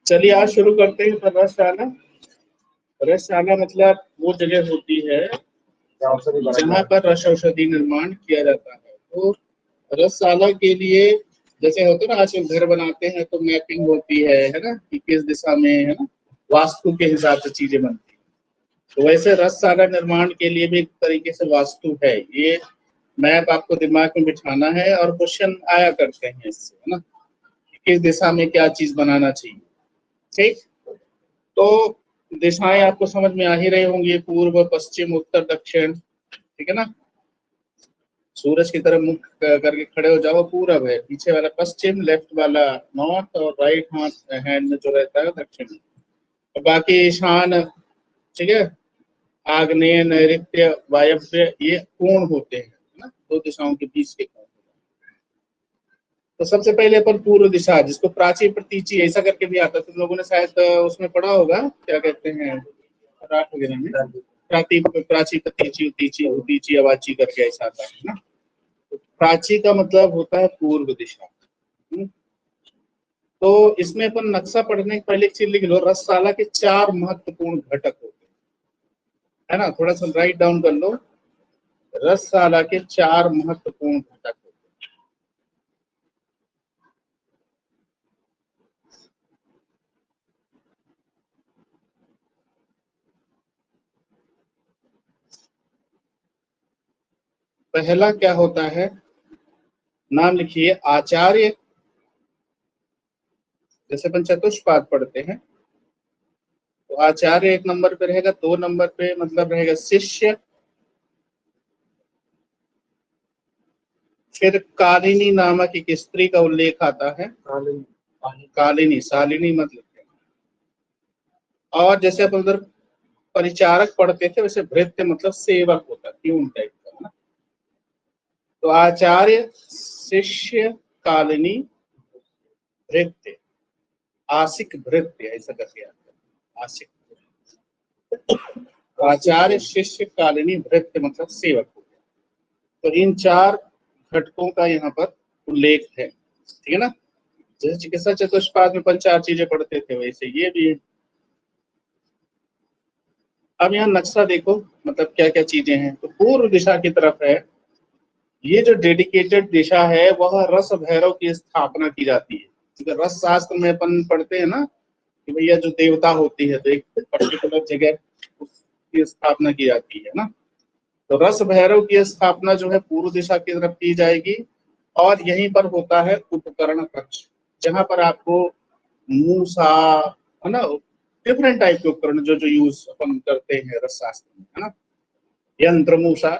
चलिए आज शुरू करते हैं। तो रसशाला मतलब वो जगह होती है जहाँ पर रस औषधि निर्माण किया जाता है। तो रसशाला के लिए जैसे होते हैं ना, आजकल घर बनाते हैं तो मैपिंग होती है ना, कि किस दिशा में, है ना, वास्तु के हिसाब से चीजें बनती हैं। तो वैसे रसशाला निर्माण के लिए भी एक तरीके से वास्तु है। ये मैप आपको दिमाग में बिठाना है और क्वेश्चन आया करते हैं इससे, है ना, कि किस दिशा में क्या चीज बनाना चाहिए। ठीक, तो दिशाएं आपको समझ में आ ही रही होंगी, पूर्व, पश्चिम, उत्तर, दक्षिण। ठीक है ना, सूरज की तरफ मुख करके खड़े हो जाओ, पूरब है, पीछे वाला पश्चिम, लेफ्ट वाला नॉर्थ, और राइट हाथ हैंड में जो रहता है दक्षिण। और बाकी ईशान, ठीक है, आग्नेय, नैऋत्य, वायव्य, ये कोण होते हैं ना, दो दिशाओं के बीच के कोण। तो सबसे पहले अपन पूर्व दिशा, जिसको प्राची प्रतीची ऐसा करके भी आता है, तुम लोगों ने शायद उसमें पढ़ा होगा, क्या कहते हैं राठ वगैरह में, प्राची प्रतीची, उतीची, उतीची, अवाची करके ऐसा आता है ना। तो प्राची का मतलब होता है पूर्व दिशा। तो इसमें अपन नक्शा पढ़ने के पहले एक चीज लिख लो, रसशाला के 4 महत्वपूर्ण घटक होते हैं, है ना, थोड़ा सा राइट डाउन कर लो। रसशाला के 4 महत्वपूर्ण घटक। पहला क्या होता है, नाम लिखिए आचार्य। जैसे अपन चतुष्पाद पढ़ते हैं तो आचार्य 1 नंबर पे रहेगा, 2 नंबर पे मतलब रहेगा शिष्य, फिर कालिनी नामक एक स्त्री का उल्लेख आता है, कालिनी, शालिनी मत लिखिए। और जैसे अपन उधर परिचारक पढ़ते थे, वैसे भृत्य मतलब सेवक होता, ट्यून टाइप का ना। तो आचार्य, शिष्य, कालिनी, भृत्य, आसिक भृत्य ऐसा करके आता है, आसिक। आचार्य, शिष्य, कालिनी, भृत्य मतलब सेवक हो गया। तो इन 4 घटकों का यहाँ पर उल्लेख है, ठीक है ना। जैसे चिकित्सा चतुष्पाद में अपन 4 चीजें पढ़ते थे, वैसे ये भी है। अब यहाँ नक्शा देखो, मतलब क्या क्या चीजें हैं। तो पूर्व दिशा की तरफ है, ये जो डेडिकेटेड दिशा है वह रस भैरव की स्थापना की जाती है। क्योंकि रस शास्त्र में अपन पढ़ते हैं ना कि भैया जो देवता होती है तो एक पर्टिकुलर जगह उसकी स्थापना की जाती है ना। तो रस भैरव की स्थापना जो है पूर्व दिशा की तरफ की जाएगी। और यहीं पर होता है उपकरण कक्ष, जहां पर आपको मूसा, है ना, डिफरेंट टाइप के उपकरण जो जो यूज अपन करते हैं रस शास्त्र में, है ना, यंत्र, मूसा,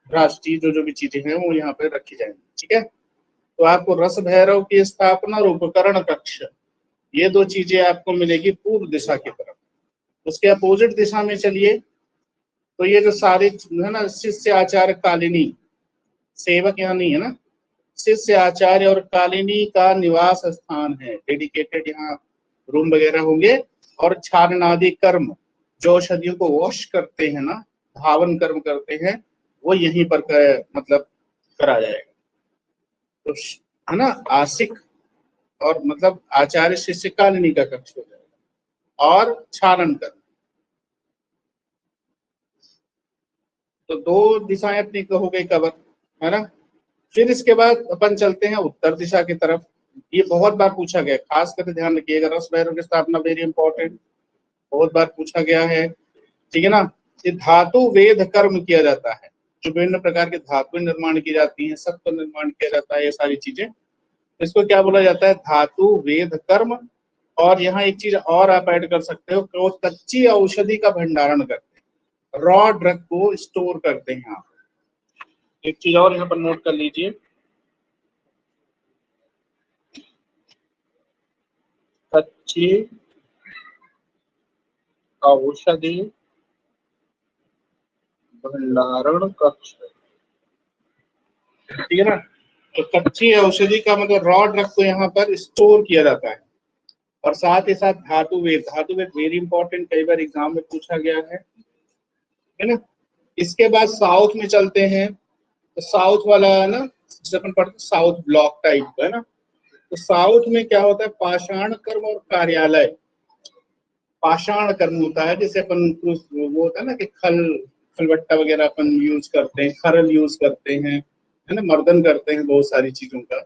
राष्ट्रीय, जो जो भी चीजें हैं वो यहाँ पे रखी जाएंगी। ठीक है, तो आपको रस भैरव की स्थापना और उपकरण कक्ष, ये 2 चीजें आपको मिलेगी पूर्व दिशा की तरफ। उसके अपोजिट दिशा में चलिए, तो ये जो सारे है ना, शिष्य, आचार्य, कालिनी, सेवक यहाँ नहीं है ना, शिष्य, आचार्य और कालिनी का निवास स्थान है, डेडिकेटेड यहाँ रूम वगैरह होंगे। और क्षारनादि कर्म, जो औषधियों को वॉश करते हैं ना, धावन कर्म करते हैं, वो यहीं पर मतलब करा जाएगा। तो है ना, आसिक और मतलब आचार्य, शिष्य, कालिनी का कक्ष हो जाएगा, और क्षारण कर्म। तो 2 दिशाएं अपनी हो गई कवर, है ना। फिर इसके बाद अपन चलते हैं उत्तर दिशा की तरफ। ये बहुत बार पूछा गया, खास करके ध्यान रखिएगा, रस भैरव की स्थापना वेरी इंपॉर्टेंट, बहुत बार पूछा गया है, ठीक है ना। ये धातु वेद कर्म किया जाता है, जो विभिन्न प्रकार के धातु निर्माण की जाती हैं, सत्व निर्माण किया जाता है, ये सारी चीजें, इसको क्या बोला जाता है, धातु वेद कर्म। और यहाँ एक चीज और आप ऐड कर सकते हो, वो कच्ची औषधि का भंडारण करते हैं, रॉ ड्रग को स्टोर करते हैं आप। एक चीज और यहाँ पर नोट कर लीजिए, कच्ची औषधि भंडारण कक्ष, ठीक है ना। तो कच्ची औषधि का मतलब रॉ ड्रग को यहाँ पर स्टोर किया जाता है। और साथ ही साथ धातु वेद वेरी इंपॉर्टेंट, कई बार एग्जाम में पूछा गया है ना। इसके बाद साउथ में चलते हैं, तो साउथ वाला है ना, जिसे अपन पढ़ते साउथ ब्लॉक टाइप है ना। तो साउथ में क्या होता है, पाषाण कर्म और कार्यालय, पाषाण कर्म होता है, जैसे अपन वो होता है ना कि खलबट्टा वगैरह अपन यूज करते हैं, खरल यूज करते हैं, है ना, मर्दन करते हैं बहुत सारी चीजों का,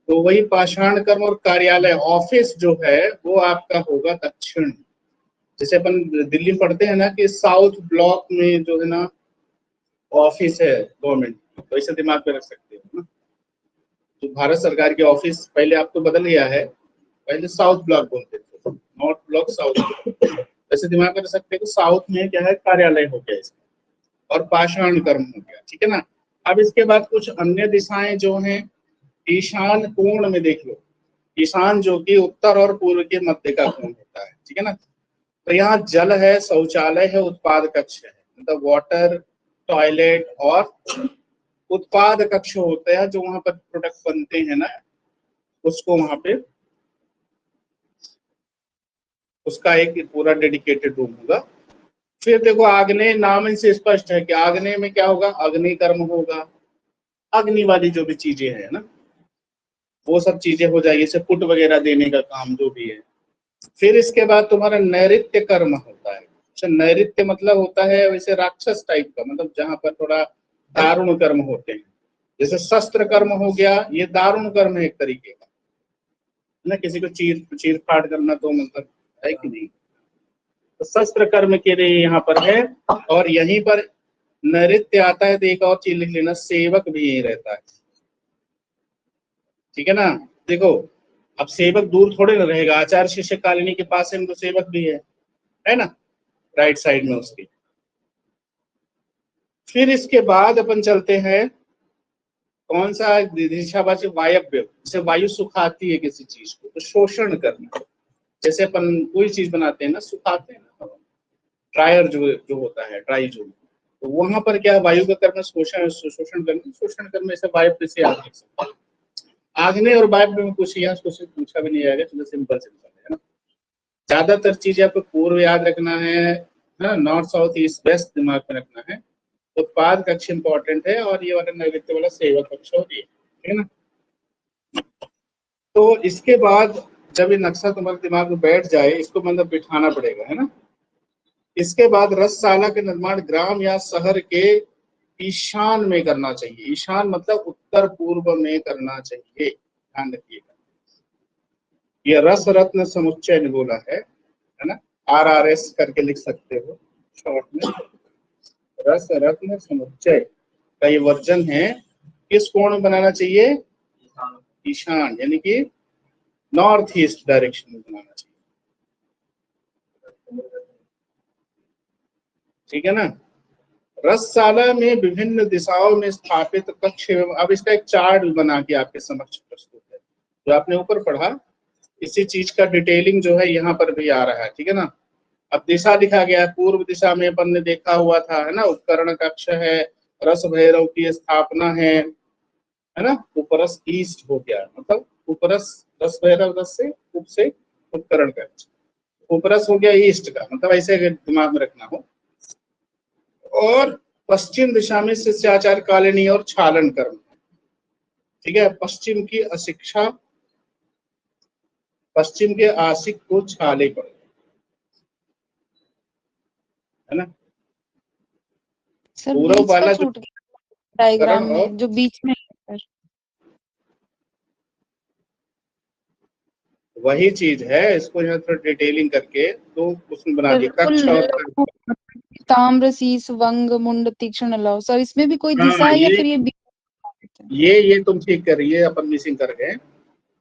तो वही पाषाण कर्म। और कार्यालय ऑफिस जो है वो आपका होगा दक्षिण। जैसे अपन दिल्ली में पढ़ते हैं ना कि साउथ ब्लॉक में जो है ना ऑफिस है गवर्नमेंट, तो इसे दिमाग में रख सकते हो ना। तो भारत सरकार के ऑफिस पहले आप तो बदल गया है, पहले साउथ ब्लॉक बोलते थे, नॉर्थ ब्लॉक साउथ ब्लॉक, ऐसे दिमाग में रख सकते हैं कि साउथ में क्या है, कार्यालय हो गया इसका, और पाषाण कर्म हो गया, ठीक है ना। अब इसके बाद कुछ अन्य दिशाएं जो हैं, ईशान कोण में देख लो, ईशान जो कि उत्तर और पूर्व के मध्य का कोण होता है, ठीक है ना। तो यहाँ जल है, शौचालय है, उत्पाद कक्ष है, मतलब वाटर, टॉयलेट और उत्पाद कक्ष होते हैं, जो वहां पर प्रोडक्ट बनते हैं ना, उसको वहां पे उसका एक पूरा डेडिकेटेड रूम होगा। फिर देखो आग्नेय, नाम से स्पष्ट है कि आग्नेय में क्या होगा, अग्नि कर्म होगा, अग्नि वाली जो भी चीजें हैं ना वो सब चीजें हो जाएगी, जैसे पुट वगैरह देने का काम जो भी है। फिर इसके बाद तुम्हारा नैऋत्य कर्म होता है। अच्छा, नैऋत्य मतलब होता है वैसे राक्षस टाइप का, मतलब जहां पर थोड़ा दारुण कर्म होते हैं, जैसे शस्त्र कर्म हो गया, ये दारुण कर्म है एक तरीके का ना, किसी को चीर चीर फाड़ करना, तो मतलब है कि नहीं, तो शस्त्र कर्म के लिए यहाँ पर है। और यहीं पर नैऋत्य आता है, तो एक और चीज लिख लेना, सेवक भी यही रहता है, ठीक है ना। देखो अब सेवक दूर थोड़े ना रहेगा, आचार्य शिष्य कालिनी के पास में तो सेवक भी है ना, राइट साइड में उसकी। फिर इसके बाद अपन चलते हैं कौन सा दिशावाची, वायव्य, जैसे वायु सुखाती है किसी चीज को, तो शोषण करना, जैसे अपन कोई चीज बनाते हैं ना, सुखाते हैं ना, ड्रायर जो होता है, ड्राई जो, तो वहां पर क्या वायु का कर्म शोषण करना, शोषण करने से वायव्य से आप देख सकते हैं। आग्नेय और वायव्य में कुछ यहाँ क्वेश्चन पूछा भी नहीं आएगा, तो सिंपल है ना। ज्यादातर चीजें आपको पूर्व याद रखना है ना, नॉर्थ साउथ ईस्ट वेस्ट दिमाग में रखना है। उत्पाद कक्ष इंपॉर्टेंट है, और ये वाला नैऋत्य वाला सेवा कक्ष हो रही है, ठीक है ना। तो इसके बाद जब ये नक्शा तुम्हारे दिमाग में बैठ जाए, इसको मतलब बिठाना पड़ेगा, है ना। इसके बाद रसशाला के निर्माण ग्राम या शहर के ईशान में करना चाहिए। ईशान मतलब उत्तर पूर्व में करना चाहिए, ध्यान रखिएगा। ये रस रत्न समुच्चय ने बोला है ना, RRS करके लिख सकते हो शॉर्ट में। रस रत्न समुच्चय का ये वर्जन है, किस कोण में बनाना चाहिए, ईशान, यानी कि नॉर्थ ईस्ट डायरेक्शन में बनाना चाहिए, ठीक है ना। रसशाला में विभिन्न दिशाओं में स्थापित कक्ष एवं, अब इसका एक चार्ट बना के आपके समक्ष प्रस्तुत है, जो आपने ऊपर पढ़ा, इसी चीज का डिटेलिंग जो है यहाँ पर भी आ रहा है, ठीक है ना। अब दिशा लिखा गया, पूर्व दिशा में अपन ने देखा हुआ था, है ना, उपकरण कक्ष है, रस भैरव की स्थापना है ना। उपरस ईस्ट हो गया, मतलब उपरस, रस भैरव रस से उप से उपकरण कक्ष, उपरस हो गया ईस्ट का, मतलब ऐसे दिमाग में रखना हो। और पश्चिम दिशा में शिष्याचार कालिनी और छालन कर्म, ठीक है। पश्चिम की अशिक्षा, पश्चिम के आशिक को छाले पड़े, है ना। सर पूर्व बीच का वाला जो छूट गया डायग्राम करण में, जो बीच में है सर, वही चीज है, इसको यहाँ थोड़ा डिटेलिंग करके तो उसमें बना दिया कक्ष और ताम्र शीस वंग मुंड तीक्ष्ण लव। सर इसमें भी कोई दिशा हाँ, है या फिर ये ये तुम ठीक कर रही है, अपन मिसिंग कर गए।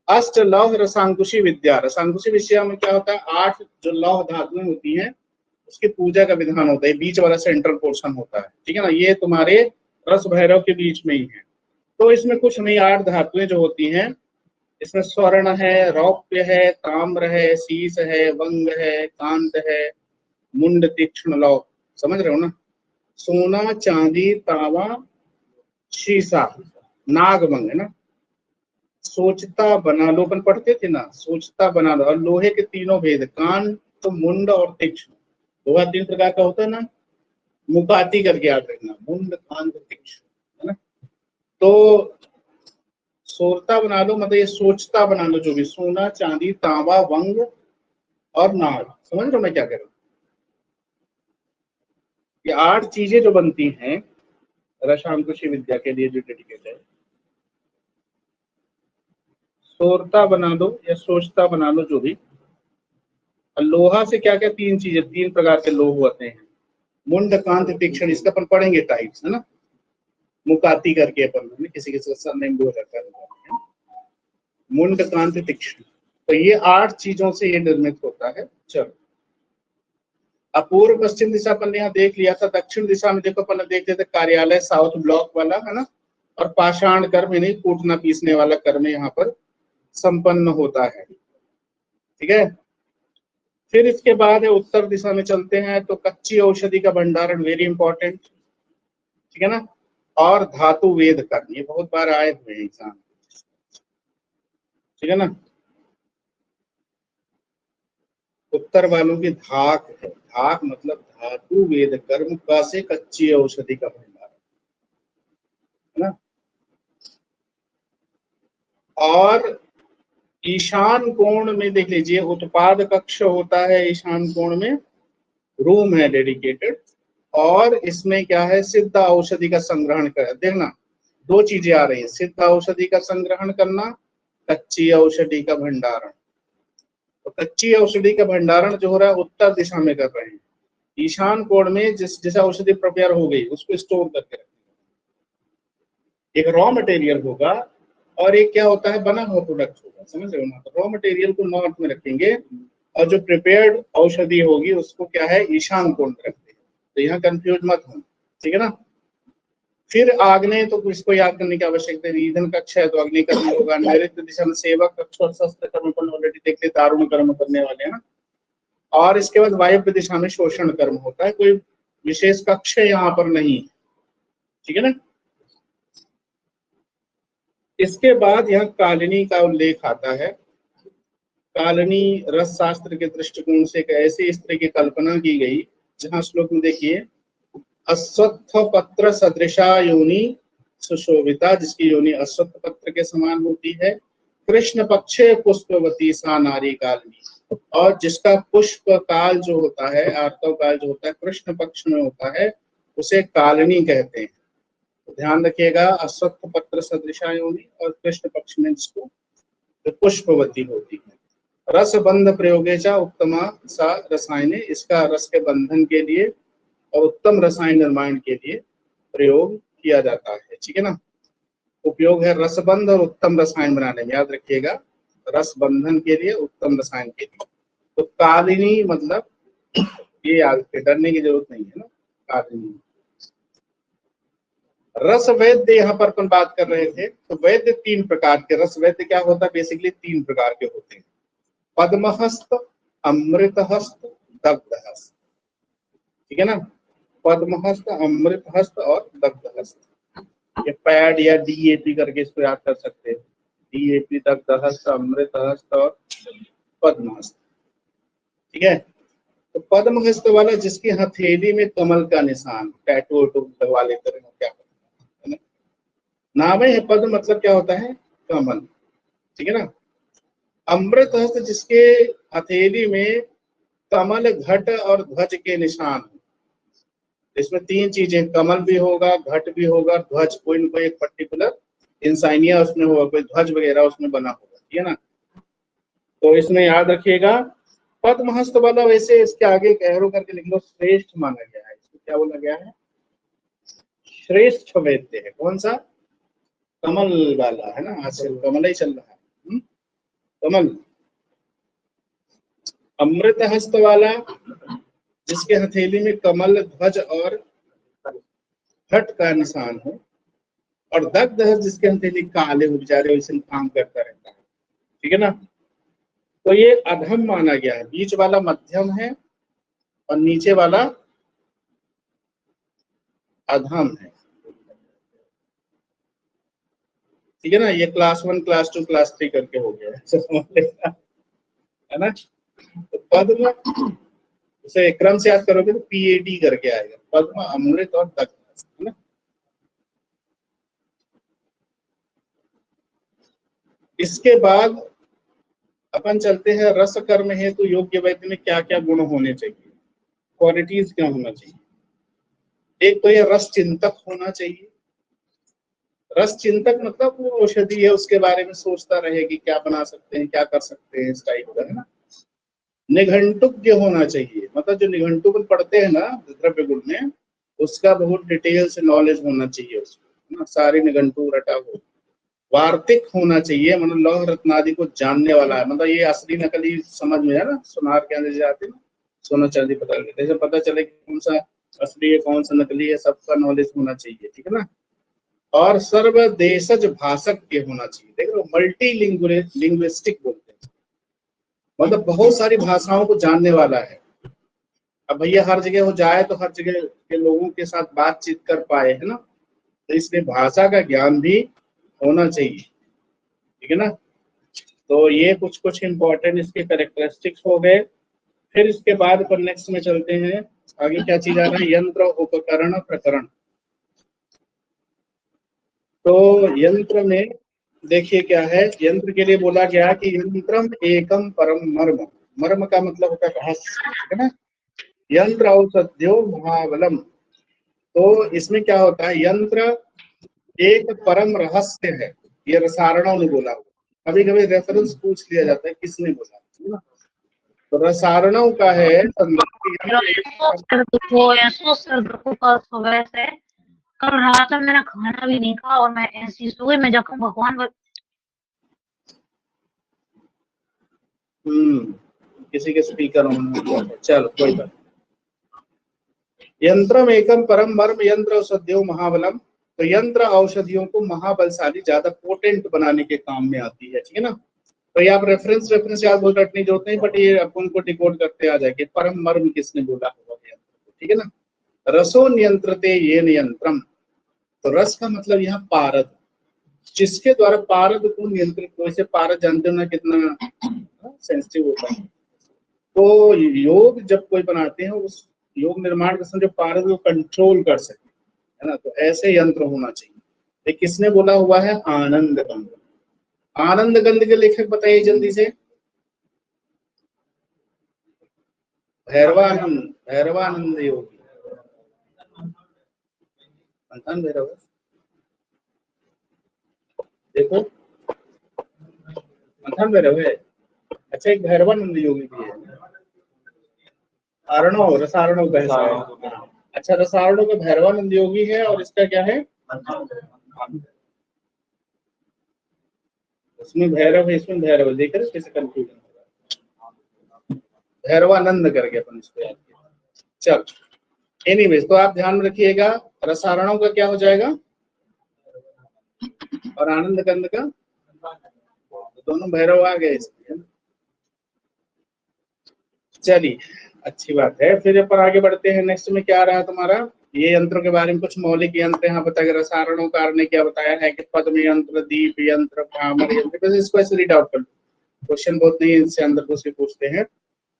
अष्ट लौह रसांकुशी विद्या, रसांकुशी विद्या में क्या होता है, 8 जो लौह धातुएं होती हैं उसकी पूजा का विधान होता है, बीच वाला सेंट्रल पोर्शन होता है, ठीक है ना। ये तुम्हारे रस भैरव के बीच में ही है। तो इसमें कुछ नहीं, 8 धातुएं जो होती हैं, इसमें स्वर्ण है, रौप्य है, ताम्र है, शीस है, वंग है, कांत है, मुंड तीक्ष्ण लौ, समझ रहे हो ना। सोना चांदी तांबा शीशा नागमंग, है ना। सोचता बना लो, अपन पढ़ते थे ना, सोचता बना लो। और लोहे के तीनों भेद, कान तो मुंड और तीक्ष्ण, लोहा 3 प्रकार का होता है ना, मुकाती करके याद रखना, मुंड कान तीक्ष्ण, है ना। तो सोचता बना लो मतलब ये सोचता बना लो, जो भी सोना चांदी तांबा वंग और नाड़। समझ रहे हो मैं क्या कह रहा हूँ? ये 8 चीजें जो बनती हैं रसांकुशी विद्या के लिए जो डेडिकेट है, सोरता बना दो या सोचता बना लो, जो भी। और लोहा से क्या क्या 3 चीजें, 3 प्रकार के लोह होते हैं। मुंड, कांत, तीक्ष्ण, इसका अपन पढ़ेंगे टाइप्स, है ना। मुकाती करके अपन किसी किसी का सरनेम भी हो जाता है। मुंड, कांत, तीक्ष्ण, तो ये 8 चीजों से ये निर्मित होता है। चलो, अपूर्व पश्चिम दिशा अपन यहाँ देख लिया था। दक्षिण दिशा में देखो अपन देख लेते कार्यालय, साउथ ब्लॉक वाला, है ना। और पाषाण कर्म, यानी कूटना पीसने वाला कर्म यहाँ पर संपन्न होता है। ठीक है। फिर इसके बाद है उत्तर दिशा में चलते हैं तो कच्ची औषधि का भंडारण, वेरी इंपॉर्टेंट। ठीक है ना। और धातु वेद कर्म, ये बहुत बार आए हुए हैं एग्जाम। ठीक है ना। उत्तर वालों की धाक है, धाक मतलब धातु वेद कर्म का से कच्ची औषधि का भंडारण, है ना। और ईशान कोण में देख लीजिए, उत्पाद कक्ष होता है ईशान कोण में, रूम है डेडिकेटेड। और इसमें क्या है, सिद्ध औषधि का संग्रहण कर, देखना 2 चीजें आ रही है, सिद्ध औषधि का संग्रहण करना, कच्ची औषधि का भंडारण। तो कच्ची औषधि का भंडारण जो हो रहा है उत्तर दिशा में कर रहे हैं। ईशान कोण में जिस औषधि प्रिपेयर हो गई उसको स्टोर करके रखेंगे। एक रॉ मटेरियल होगा और एक क्या होता है, बना हुआ प्रोडक्ट होगा। समझ रहे हो ना। तो रॉ मटेरियल को नॉर्थ में रखेंगे और जो प्रिपेयर्ड औषधि होगी उसको क्या है, ईशान कोण में रखते हैं। तो यहाँ कंफ्यूज मत हो। ठीक है ना। फिर आग्नेय, तो इसको याद करने की आवश्यकता है। ईंधन कक्ष है तो अग्नि कर्म होगा। नैऋत्य दिशा में सेवक कक्ष और शस्त्र कर्म अपन ऑलरेडी देखते, दारुण कर्म करने वाले हैं ना। और इसके बाद वायव्य दिशा में शोषण कर्म होता है, कोई विशेष कक्ष यहाँ पर नहीं। ठीक है ना। इसके बाद यहाँ कालिनी का उल्लेख आता है। कालिनी रस शास्त्र के दृष्टिकोण से एक ऐसी स्त्री की कल्पना की गई, जहां श्लोक में देखिए, अश्वत्थ पत्र सदृशा योनि सुशोभिता, जिसकी योनि अश्वत्थ पत्र के समान होती है। कृष्ण पक्षे पुष्पवती सा नारी कालिनी, और जिसका पुष्प काल जो होता है, आर्तव काल जो होता है कृष्ण पक्ष में होता है, उसे कालिनी कहते हैं। तो ध्यान रखिएगा, अश्वत्थ पत्र सदृशा योनि और कृष्ण पक्ष में जिसको पुष्पवती होती है। रस बंध प्रयोगेचा उत्तमा सा रसायने, इसका रस के बंधन के लिए और उत्तम रसायन निर्माण के लिए प्रयोग किया जाता है। ठीक है ना। उपयोग है रसबंध और उत्तम रसायन बनाने में, याद रखिएगा, रस बंधन के लिए, उत्तम रसायन के लिए। तो कालिनी मतलब ये याद, डरने की जरूरत नहीं है ना। कालिनी रस वैद्य, यहाँ पर अपन बात कर रहे थे। तो वैद्य 3 प्रकार के, रस वैद्य क्या होता है, बेसिकली 3 प्रकार के होते हैं। पद्महस्त, अमृतहस्त, दग्धहस्त। ठीक है ना। पद्महस्त, अमृतहस्त और दग्धहस्त। ये पैड या डीएपी करके इसको याद कर सकते हैं। डीएपी, दग्धहस्त, अमृतहस्त और पद्महस्त। ठीक है। तो पद्महस्त वाला जिसकी हथेली में कमल का निशान, टैटू लगवा लेते हैं, क्या है ना। नाम है पद्म मतलब क्या होता है, कमल। ठीक है ना। अमृतहस्त जिसके हथेली में कमल, घट और ध्वज के निशान। इसमें 3 चीजें, कमल भी होगा, घट भी होगा, ध्वज, कोई न कोई एक पर्टिकुलर इंसाइनिया उसमें होगा, कोई ध्वज वगैरह उसमें बना होगा। ठीक है ना। तो इसमें याद रखिएगा, पद्महस्त वाला, वैसे इसके आगे एक एरो करके लिख लो, श्रेष्ठ माना गया है। इसको क्या बोला गया है, श्रेष्ठ वैद्य है। कौन सा, कमल वाला, है ना। आजकल कमल ही चल रहा है, कमल। अमृतहस्त वाला जिसके हथेली में कमल, ध्वज और घट का निशान हो। और दग्धहस्त जिसके हथेली काले हो, बेचारे वैसे काम करता रहता है। ठीक है ना। तो ये अधम माना गया है, बीच वाला मध्यम है और नीचे वाला अधम है। ठीक है ना। ये क्लास 1, क्लास 2, क्लास 3 करके हो गया है ना। तो पद्म, उसे क्रम से याद करोगे तो पीएडी करके आएगा, पद्म, अमृत और दग्ध, है ना। इसके बाद अपन चलते हैं रस कर्म हेतु योग्य व्यक्ति में क्या क्या गुण होने चाहिए, क्वालिटीज क्या होना चाहिए। एक तो ये रस चिंतक होना चाहिए। रस चिंतक मतलब वो औषधि है उसके बारे में सोचता रहे कि क्या बना सकते हैं, क्या कर सकते हैं, इस टाइप का, है ना। निघंटुक होना चाहिए, मतलब जो निघंटुक पढ़ते हैं ना द्रव्य गुण में, उसका बहुत डिटेल से नॉलेज होना चाहिए उसको, है ना, सारे निघंटु रटा हो। वार्तिक होना चाहिए, मतलब लौह रत्नादि को जानने वाला है, मतलब ये असली नकली समझ में है ना, सुनार के अंदर जाते हैं सोना चांदी पता लगता है, पता चले कि कौन सा असली है कौन सा नकली है, सबका नॉलेज होना चाहिए, ठीक है ना। और सर्वदेशज भाषक के होना चाहिए। देख लो मल्टी लिंग्विस्टिक बोलते हैं, मतलब बहुत सारी भाषाओं को जानने वाला है। अब भैया हर जगह हो जाए तो हर जगह के लोगों के साथ बातचीत कर पाए, है ना, तो इसलिए भाषा का ज्ञान भी होना चाहिए, ठीक है ना। तो ये कुछ कुछ इंपॉर्टेंट इसके कैरेक्टरिस्टिक्स हो गए। फिर इसके बाद पर नेक्स्ट में चलते हैं, आगे क्या चीज आ रहा है, यंत्र उपकरण प्रकरण। तो यंत्र में देखिए क्या है, यंत्र के लिए बोला गया कि यंत्रम एकम परम मर्म। मर्म का मतलब होता है रहस्य, ठीक है ना। यंत्र औषध्यो महाबलम। तो इसमें क्या होता है, यंत्र एक परम रहस्य है, ये रसारणों ने बोला। कभी कभी रेफरेंस पूछ लिया जाता है किसने बोला, है ना। तो रसारणों का है सुबह से कल रात में मैंने खाना भी नहीं खाया और मैं ऐसी सोई में जाकर भगवान किसी के स्पीकर ऑन, चलो कोई बात। यंत्रम एकम परम मर्म यंत्र औषधियों महाबलम। तो यंत्र औषधियों को महाबलशाली, ज्यादा पोटेंट बनाने के काम में आती है, ठीक है ना। तो ये आप रेफरेंस याद बहुत रटने जो होते हैं, बट ये अपन को डिकोड करते आ जाएंगे, परम मर्म किसने बोला होगा, ठीक है ना। रसो नियंत्रते ये नियंत्रम। तो रस का मतलब यहाँ पारद, जिसके द्वारा पारद को नियंत्रित, वैसे पारद जानते हो ना कितना सेंसिटिव होता है। तो योग जब कोई बनाते हैं उस योग निर्माण के समय जो पारद को कंट्रोल कर सके, है ना, तो ऐसे यंत्र होना चाहिए। ये किसने बोला हुआ है, आनंद गंध। आनंद गंध के लेखक बताइए जल्दी से। भैरवानंद योगी, मंथन भैरव, देखो मंथन भैरव है। अच्छा एक भैरवानंद योगी भी है, रसारणों का। अच्छा रसारणों का भैरवानंद योगी है, और इसका क्या है, उसमें भैरव है इसमें भैरव है, देख रहे कैसे कंफ्यूजन होगा। भैरवानंद करके अपन इसको याद किया। चल एनीवेज, तो आप ध्यान में रखिएगा, रसारणों का क्या हो जाएगा और आनंद गंध का, दोनों भैरव आ गए इसमें। चलिए अच्छी बात है। फिर अपन आगे बढ़ते हैं, नेक्स्ट में क्या रहा तुम्हारा, ये यंत्रों के बारे में कुछ मौलिक यंत्र यहाँ बताया, रसारणों कार ने क्या बताया है कि पद्म यंत्र, दीप यंत्र, भ्रामर यंत्र। बस इसको ऐसे रीड आउट कर, क्वेश्चन बहुत नहीं इससे अंदर को से पूछते हैं।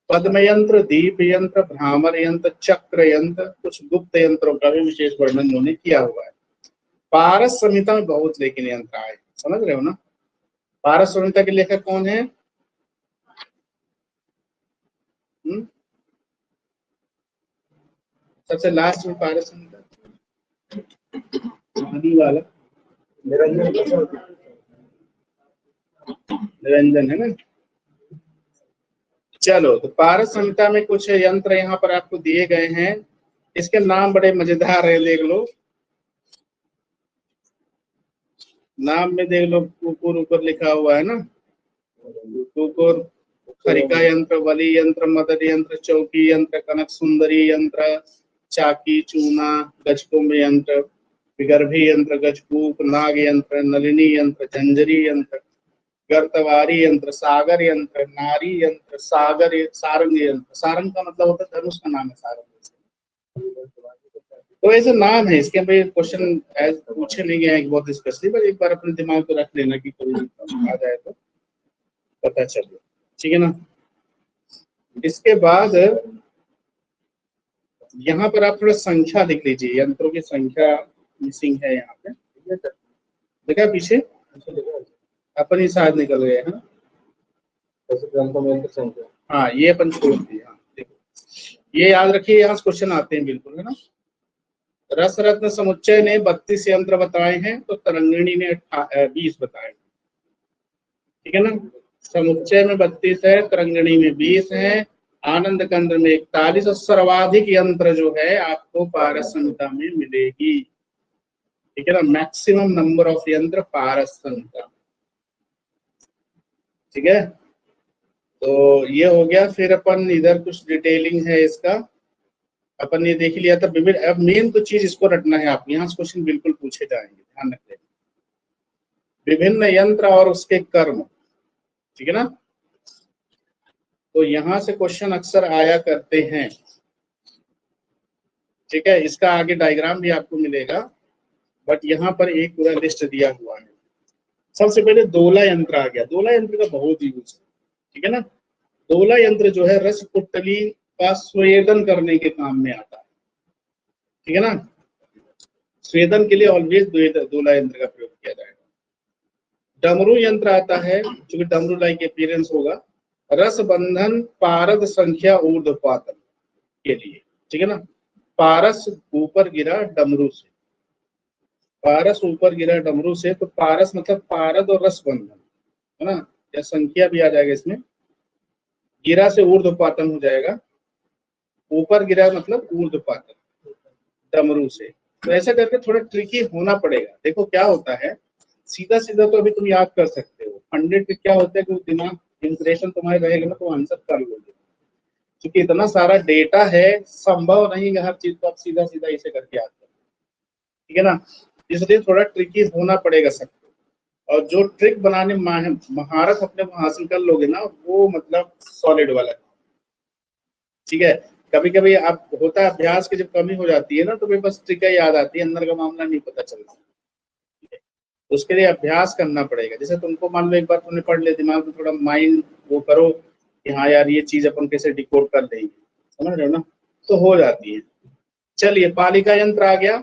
पद्म यंत्र, दीप यंत्र, भ्रामर यंत्र, चक्र यंत्र, कुछ गुप्त यंत्रों का भी विशेष वर्णन उन्होंने किया हुआ है। पारस संहिता में बहुत लेकिन यंत्र आए, समझ रहे हो ना। पारस संहिता के लेखक कौन है, सबसे लास्ट में पारस संहिता वाला निरंजन है ना। चलो तो पारस संहिता में कुछ यंत्र यहाँ पर आपको दिए गए हैं, इसके नाम बड़े मजेदार है, देख लो नाम में देख लो, कुकुर ऊपर लिखा हुआ है ना, कुकुर, खरिका यंत्र, बलि यंत्र, मदर यंत्र, चौकी यंत्र, कनक सुंदरी यंत्र, चाकी चूना, गजकुंभ यंत्र, विगर्भी यंत्र, गजकूप, नाग यंत्र, नलिनी यंत्र, झंझरी यंत्र, गर्तवारी यंत्र, सागर यंत्र, नारी यंत्र, सारंग यंत्र। सारंग का मतलब होता है धनुष का नाम है सारंग। तो ऐसे नाम है इसके, भाई क्वेश्चन एज पूछे नहीं गए हैं बहुत स्पेशली, पर एक बार अपने दिमाग को रख लेना कि कोई आ जाए तो पता चले, ठीक है ना। इसके बाद यहाँ पर आप थोड़ा संख्या लिख लीजिए, यंत्रों की संख्या मिसिंग है यहाँ पे, देखा पीछे अपन ही शायद निकल गए हैं, हाँ ये अपन छोड़ दिए। हाँ देखो, ये याद रखिए, यहाँ क्वेश्चन आते हैं बिल्कुल, है ना। रस रत्न समुच्चय ने 32 यंत्र बताए हैं, तो तरंगिणी ने 20 बताए, ठीक है ना। समुच्चय में 32 है, तरंगिणी में 20 है, आनंद कंद में 41, और सर्वाधिक यंत्र जो है आपको पारस संहिता में मिलेगी, ठीक है ना। मैक्सिमम नंबर ऑफ यंत्र पारस संहिता, ठीक है। तो ये हो गया। फिर अपन इधर कुछ डिटेलिंग है इसका, अपन ये देख लिया था विभिन्न। अब मेन तो चीज इसको रटना है आपको, यहाँ से क्वेश्चन बिल्कुल पूछे जाएंगे, ध्यान रखें। विभिन्न यंत्र और उसके कर्म, ठीक है ना। तो यहाँ से क्वेश्चन अक्सर आया करते हैं, ठीक है। इसका आगे डायग्राम भी आपको मिलेगा, बट यहाँ पर एक पूरा लिस्ट दिया हुआ है। सबसे पहले दोला यंत्र आ गया। दोला यंत्र का बहुत यूज है, ठीक है ना। दोला यंत्र जो है रस पुटली का स्वेदन करने के काम में आता है, ठीक है ना। स्वेदन के लिए ऑलवेज दोला यंत्र का प्रयोग किया जाएगा। डमरू यंत्र आता है, क्योंकि डमरू लाइक अपीयरेंस होगा। रस बंधन पारद संख्या ऊर्ध्वपातन के लिए, ठीक है ना। पारस ऊपर गिरा डमरू से, पारस ऊपर गिरा डमरू से, तो पारस मतलब पारद और रस बंधन, है ना। या संख्या भी आ जाएगा इसमें। गिरा से ऊर्ध्वपातन हो जाएगा, ऊपर गिरा मतलब ऊर्ध्वपातन डमरू से। तो ऐसा करके थोड़ा ट्रिकी होना पड़ेगा। देखो क्या होता है, सीधा सीधा तो अभी तुम याद कर सकते हो। 100 पे क्या होता है कि दिमाग इंप्रेशन तुम्हारे रहेगा ना, तो आंसर कर लोगे। क्योंकि इतना सारा डेटा है, संभव नहीं है हर चीज को आप सीधा सीधा इसे करके याद करो, ठीक है ना। इसलिए थोड़ा ट्रिकी होना पड़ेगा सबको। और जो ट्रिक बनाने महारत अपने को हासिल कर लोगे ना, वो मतलब सॉलिड वाला, ठीक है। कभी कभी आप होता है अभ्यास की जब कमी हो जाती है ना, तो बस ट्रिक याद आती है, अंदर का मामला नहीं पता चलता। उसके लिए अभ्यास करना पड़ेगा। जैसे तुमको मान लो एक बार तुमने पढ़ लिया, दिमाग में थोड़ा माइंड वो करो कि हाँ यार ये चीज अपन कैसे डिकोड कर लेंगे, समझ रहे हो ना, तो हो जाती है। चलिए पालिका यंत्र आ गया।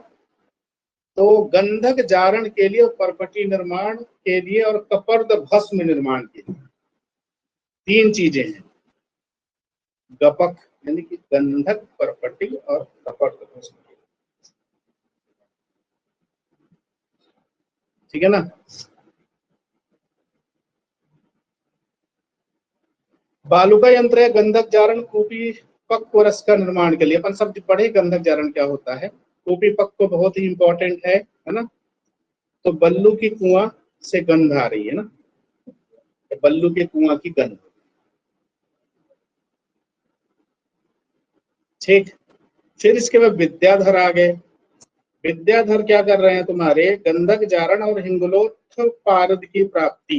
तो गंधक जारण के लिए, परपटी निर्माण के लिए, और कपर्द भस्म निर्माण के लिए 3 चीजें हैं। गपक यानी कि गंधक, परपटी और कपर्द भस्म, ठीक है ना। बालुका यंत्र है गंधक जारण कूपी पक्व रस का निर्माण के लिए। अपन सब पढ़े गंधक जारण क्या होता है। कूपी पक्व बहुत ही इंपॉर्टेंट है ना। तो बल्लू की कुआं से गंध आ रही है ना, बल्लू के कुआं की गंध, ठीक। फिर इसके बाद विद्याधर आ गए। विद्याधर क्या कर रहे हैं तुम्हारे, गंधक जारण और हिंगलोत्थ पारद की प्राप्ति।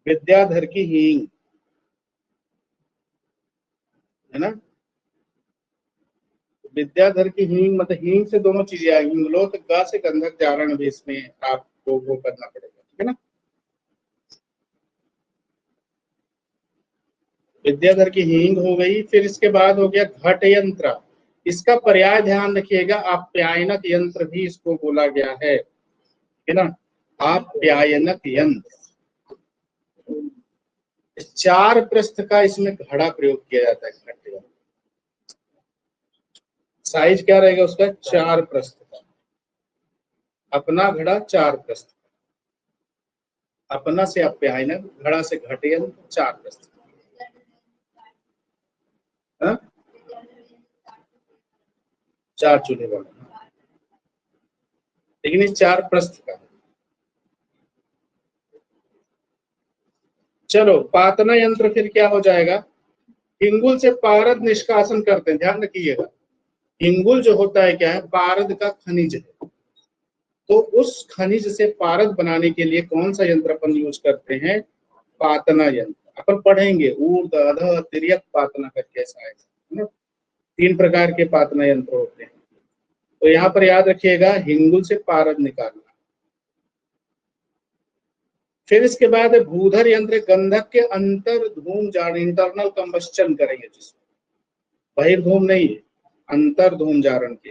विद्याधर की हींग, है ना। विद्याधर की हींग मतलब हींग से दोनों चीजें आएंगी, हिंगलोत्थ गा से गंधक जारण भी इसमें आपको वो करना पड़ेगा, ठीक है ना। विद्याधर की हींग हो गई। फिर इसके बाद हो गया घट यंत्र। इसका पर्याय ध्यान रखिएगा, आप्यायनक यंत्र भी इसको बोला गया है ना। आप्यायनक यंत्र 4 प्रस्थ का इसमें घड़ा प्रयोग किया जाता है। घट यंत्र साइज क्या रहेगा उसका, 4 प्रस्थ का। अपना घड़ा 4 प्रस्थ, अपना से आप्यायनक, घड़ा से घट यंत्र, 4 प्रस्थ, हाँ? 4 चूल्हे वाला, लेकिन इस 4 प्रस्थ का। चलो पातना यंत्र फिर क्या हो जाएगा, हिंगुल से पारद निष्कासन करते हैं। ध्यान रखिएगा, हिंगुल जो होता है क्या है, पारद का खनिज है। तो उस खनिज से पारद बनाने के लिए कौन सा यंत्र अपन यूज करते हैं, पातना यंत्र। अपन पढ़ेंगे ऊर्ध अध तिर्यक पातना करके, ऐसा है ना। 3 प्रकार के पातना यंत्र होते हैं। तो यहाँ पर याद रखिएगा, हिंगुल से पारद निकालना। फिर इसके बाद भूधर यंत्र, गंधक के अंतर धूम जारण, इंटरनल कंबस्टन करेंगे जिसमें, बहिर्धूम नहीं है, अंतर धूम जारण के,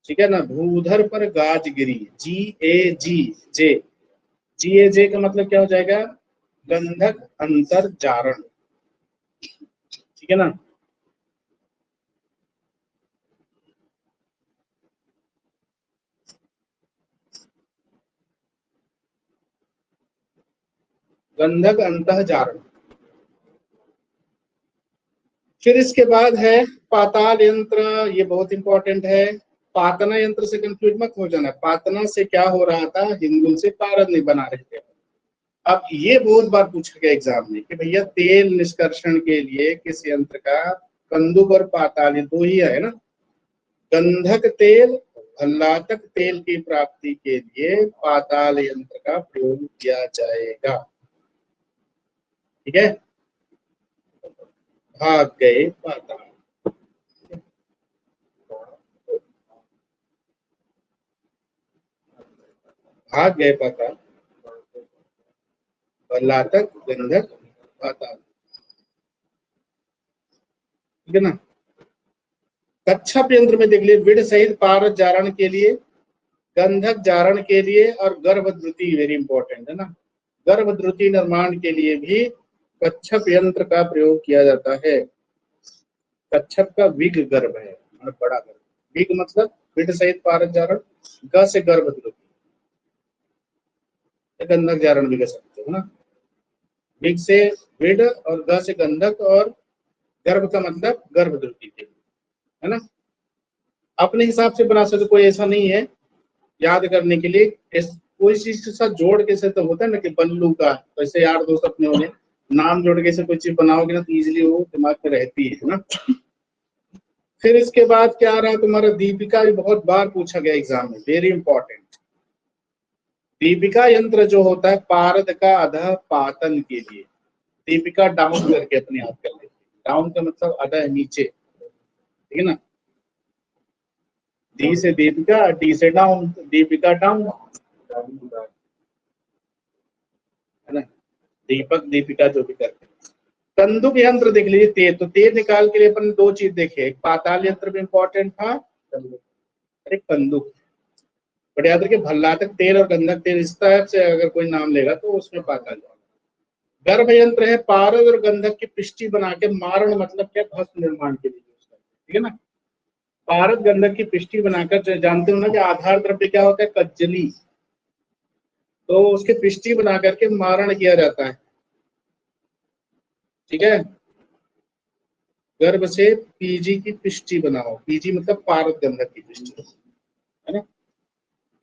ठीक है ना। भूधर पर गाज गिरी, GAG जे, GAJ का मतलब क्या हो जाएगा, गंधक अंतर जारण, ठीक है ना। गंधक अंतः जारण। फिर इसके बाद है पाताल यंत्र, ये बहुत इंपॉर्टेंट है। पातना यंत्र से कंफ्यूज मत हो जाना। पातना से क्या हो रहा था, हिंदुल से पारद नहीं बना रहे थे। अब ये बहुत बार पूछा गया एग्जाम में कि भैया तेल निष्कर्षण के लिए किस यंत्र का, कंदुक और पाताल ये दो ही है ना। गंधक तेल, भल्लातक तेल की प्राप्ति के लिए पाताल यंत्र का प्रयोग किया जाएगा, ठीक है। भाग गए पाताल, भाग गए पाताल, भल्लातक गंधक पाताल, ठीक है ना। कच्छप यंत्र में देख लिए विड़ सहित पारद जारण के लिए, गंधक जारण के लिए, और गर्भद्रुति वेरी इंपॉर्टेंट है ना। गर्भद्रुति निर्माण के लिए भी कच्छप यंत्र का प्रयोग किया जाता है। कच्छप का विग गर्भ है, मतलब बड़ा गर्भ। विग मतलब विड़ सहित पारद जारण, ग से गर्भद्रुति, गंधक जारण भी कर सकते हो ना। विग से विड़ और ग से गंधक, और गर्भ का मतलब गर्भद्रुति के, है ना। अपने हिसाब से बना सकते, कोई ऐसा नहीं है। याद करने के लिए कोई चीज के साथ जोड़ के से तो होता है ना कि बल्लू का, वैसे यार दोस्त अपने होने नाम जोड़ के से कोई चीज बनाओगे ना तो इजीली वो दिमाग में रहती है ना। फिर इसके बाद क्या आ रहा है तुम्हारा, दीपिका भी बहुत बार पूछा गया एग्जाम में, वेरी इंपॉर्टेंट। दीपिका यंत्र जो होता है पारद का अधः पातन के लिए, दीपिका डाउन करके अपने आप कर लेते, डाउन का मतलब अधः नीचे, ठीक है ना। डी से दीपिका, डी से डाउन, दीपिका डाउन, है ना। दीपक दीपिका जो भी करते हैं। कंदुक यंत्र देख लीजिए, तेल, तो तेल निकाल के लिए अपन दो चीज देखे, एक पाताल यंत्र भी इंपॉर्टेंट था, अरे कंदुक। बट याद रखिए भल्लातक तेल और गंधक तेल इस तरह से अगर कोई नाम लेगा तो उसमें पाताल। गर्भ यंत्र है पारद और गंधक की पिष्टी बना के, मारण मतलब क्या, भस्म निर्माण के लिए यूज करते हैं, ठीक है ना। पारद गंधक की पिष्टी बनाकर, जानते हो ना कि आधार द्रव्य क्या होता है, कज्जली, तो उसके पिष्टी बना करके मारण किया जाता है, ठीक है। गर्भ से पीजी की पिष्टी बनाओ, पीजी मतलब पारद गंधक की पिष्टी, है ना।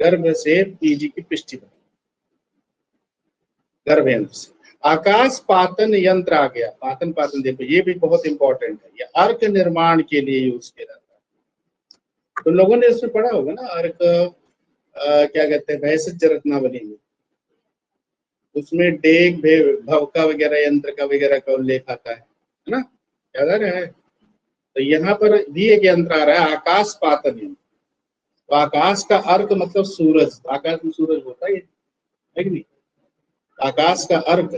गर्भ से पीजी की पिष्टी बनाओ, गर्भ यंत्र से। आकाश पातन यंत्र आ गया, पातन पातन देखो ये भी बहुत इंपॉर्टेंट है, ये अर्क निर्माण के लिए यूज किया जाता है। तो लोगों ने इसमें पढ़ा होगा ना अर्क, क्या कहते हैं, भैंस रत्नावली में, उसमें डेग भवका वगैरह यंत्र का वगैरह का उल्लेख आता है ना, याद आ रहा है। तो यहाँ पर भी एक यंत्र आ रहा है आकाश पातन यंत्र। तो आकाश का अर्क मतलब सूरज, आकाश में सूरज होता है कि नहीं, आकाश का अर्क।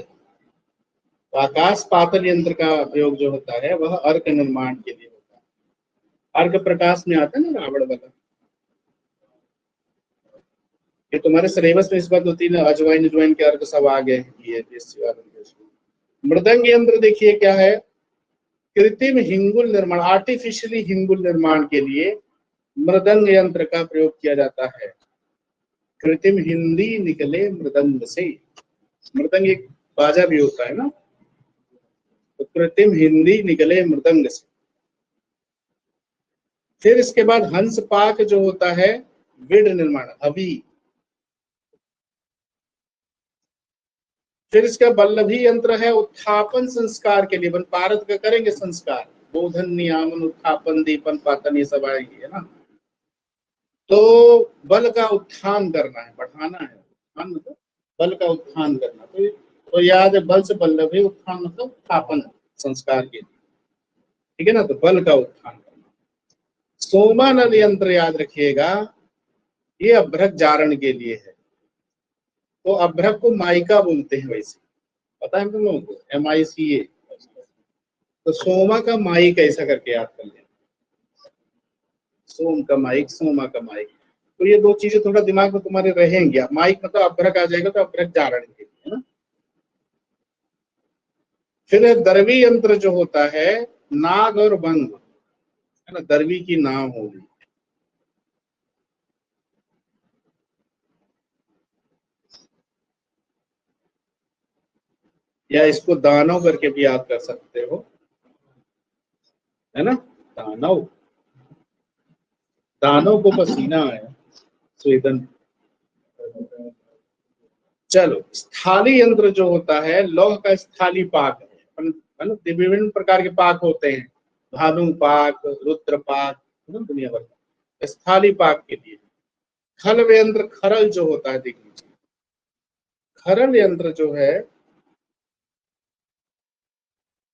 तो आकाश पातन यंत्र का प्रयोग जो होता है वह अर्क निर्माण के लिए होता है। अर्क प्रकाश में आता है ना रावण वाला, ये तुम्हारे सिलेबस में इस बार 2-3 अजवाइन अजवाइन के अर्क सब आ गए। ये मृदंग यंत्र देखिए क्या है, कृत्रिम हिंगुल निर्माण, आर्टिफिशियली हिंगुल निर्माण के लिए मृदंग यंत्र का प्रयोग किया जाता है। कृत्रिम हिंदी निकले मृदंग से, मृदंग एक बाजा भी होता है ना, तो कृत्रिम हिंदी निकले मृदंग से। फिर इसके बाद हंस पाक जो होता है विड निर्माण, अभी। फिर इसका बल्लभी यंत्र है उत्थापन संस्कार के लिए, पारद का करेंगे संस्कार, बोधन नियामन उत्थापन दीपन पातन ये सब आएंगे, है ना। तो बल का उत्थान करना है, बढ़ाना है, उत्थान मतलब बल का उत्थान करना। तो याद है बल से बल्लभी, उत्थान मतलब उत्थापन संस्कार के लिए, ठीक है ना। तो बल का उत्थान करना। सोमानल यंत्र याद रखिएगा, ये अभ्रक जारण के लिए है। तो अभ्रक को माइका बोलते हैं, वैसे पता है तुम लोगों को, MICA। तो सोमा का माइक ऐसा करके याद कर लें, सोम का माइक, सोमा का माइक। तो ये दो चीजें थोड़ा दिमाग में तुम्हारे रहेंगी। माइक मतलब अभ्रक आ जाएगा तो अभ्रक जारण के लिए, है ना। फिर दरवी यंत्र जो होता है, नाग और बंग, है ना, दरवी की नाव होगी। या इसको दानव करके भी याद कर सकते हो, है ना, दानव, दानव को पसीना है, स्वेदन। चलो, स्थाली यंत्र जो होता है, लौह का स्थाली पाक है ना, विभिन्न प्रकार के पाक होते हैं, भानु पाक, रुद्र पाक, है ना, दुनिया भर का। स्थाली पाक के लिए खल्व यंत्र, खरल जो होता है, देख लीजिए, खरल यंत्र जो है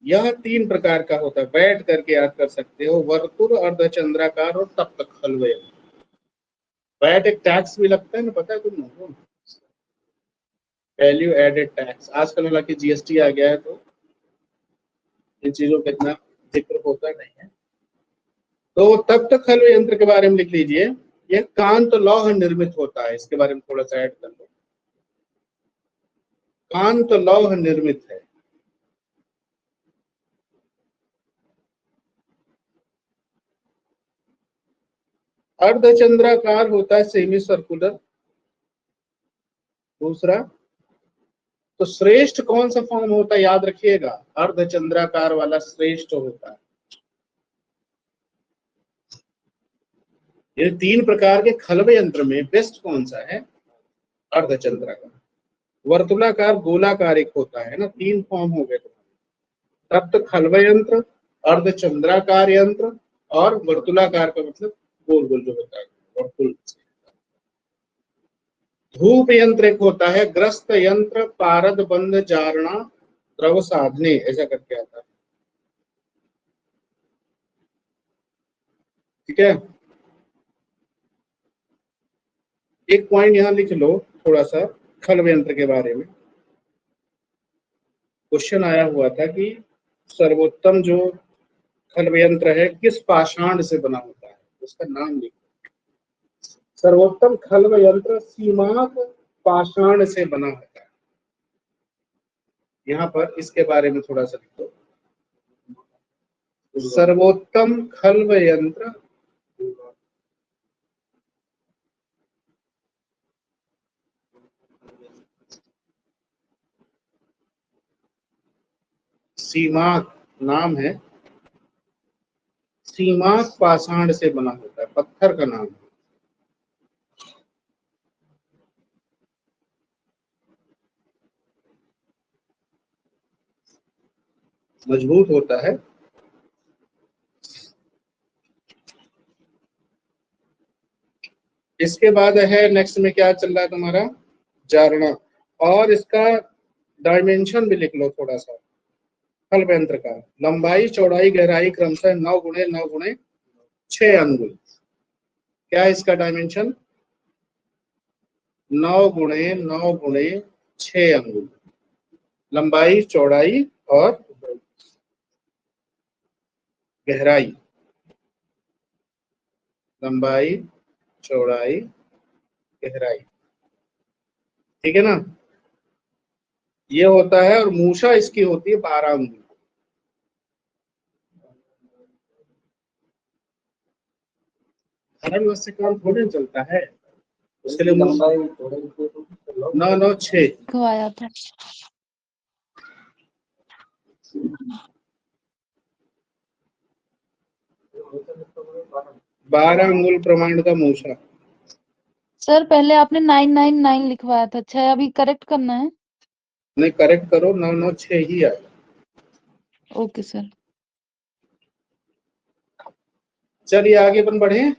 यह 3 प्रकार का होता है, बैठ करके याद कर सकते हो, वर्तुल, अर्धचंद्राकार और तप्त खल्व यंत्र। बैठ एक टैक्स भी लगता है ना, पता है तुम लोगों को, वैल्यू एडेड टैक्स। आजकल हालांकि जीएसटी आ गया है तो इन चीजों का इतना जिक्र होता नहीं है। तो तप्त खल्व यंत्र के बारे में लिख लीजिए, यह कांत लौह निर्मित होता है, इसके बारे में थोड़ा सा ऐड कर लो, कांत लौह निर्मित है। अर्धचंद्राकार होता है, सेमी सर्कुलर। दूसरा, तो श्रेष्ठ कौन सा फॉर्म होता है, याद रखिएगा, अर्धचंद्राकार वाला श्रेष्ठ होता है। ये 3 प्रकार के खल्व यंत्र में बेस्ट कौन सा है, अर्धचंद्राकार। वर्तुलाकार, गोलाकार एक होता है ना, 3 फॉर्म हो गए, तप्त खल्व यंत्र, अर्धचंद्राकार यंत्र और वर्तुलाकार का मतलब गोल गोल जो होता है, वर्तुल। धूप यंत्र एक होता है, ग्रस्त यंत्र, पारद बंद जारणा, द्रव साधने, ऐसा करके आता है, ठीक है। एक पॉइंट यहां लिख लो थोड़ा सा खल्व यंत्र के बारे में, क्वेश्चन आया हुआ था कि सर्वोत्तम जो खल्व यंत्र है किस पाषाण से बना होता है, उसका नाम लिखो। सर्वोत्तम खल्व यंत्र सीमांत पाषाण से बना होता है। यहाँ पर इसके बारे में थोड़ा सा लिखो, सर्वोत्तम खल्व यंत्र सीमांत, नाम है, सीमांत पाषाण से बना होता है, पत्थर का नाम है। मजबूत होता है। इसके बाद है नेक्स्ट में क्या चल रहा है तुम्हारा, जारणा, और इसका डायमेंशन भी लिख लो थोड़ा सा। खल्व यंत्र का लंबाई, चौड़ाई, गहराई क्रमशः 9 गुणे 9 गुणे 6 अंगुल। क्या है इसका डायमेंशन, 9 गुणे 9 गुणे 6 अंगुल, लंबाई, चौड़ाई और गहराई, लंबाई, चौड़ाई, गहराई, ठीक है ना, ये होता है। और मूषा इसकी होती है 12 अंगुल। खनन से काम थोड़ी चलता है, उसके लिए 9 9 6 खवाया था। 12 अंगुल प्रमाण का मूषा। सर पहले आपने 999 लिखवाया था, अच्छा अभी करेक्ट करना है। नहीं, करेक्ट करो, 9 9 6 ही आएगा। Okay sir. चलिए आगे अपन बढ़े।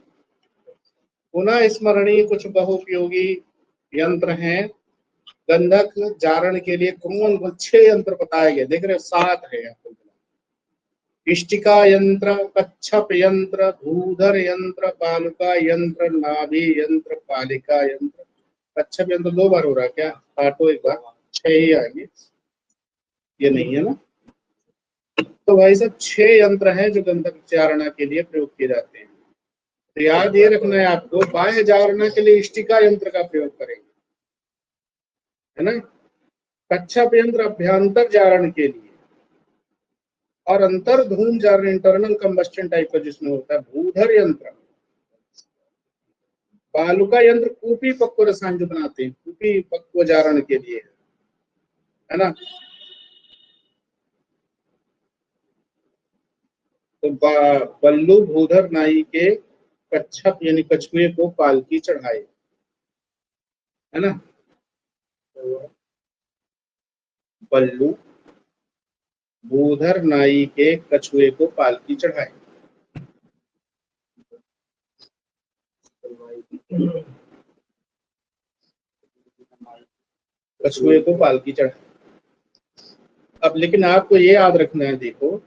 पुनः स्मरणीय कुछ बहुउपयोगी यंत्र हैं गंधक जारण के लिए। कौन कौन 6 यंत्र बताए गए, देख रहे हो 7 है यहाँ पर। इष्टिका यंत्र, कच्छप यंत्र, धूधर यंत्र, पालुका यंत्र, नाभि यंत्र, पालिका यंत्र। कच्छप यंत्र 2 बार हो रहा है क्या, काटो एक बार, 6 ही आएंगे, ये नहीं है ना। तो भाई सब 6 यंत्र हैं जो गंधक चारणा के लिए प्रयोग किए जाते हैं। तो याद ये रखना है आपको, बाह्य जारणा के लिए इष्टिका यंत्र का प्रयोग करेंगे, है ना। कच्छप यंत्र अभ्यंतर जारण के लिए, और अंतर धूम जारण इंटरनल कंबस्टन टाइप का जिसमें होता है भूधर यंत्र, बालुका यंत्र कूपी पक्व रसायन जो बनाते हैं कूपी पक्व जारण के लिए, है ना। तो बल्लू भूधर नाई के कच्छप यानी कछुए को पालकी चढ़ाए, है ना। बल्लू भूधर नाई के कछुए को पालकी चढ़ाए, कछुए को पालकी चढ़ाए। अब लेकिन आपको ये याद रखना है, देखो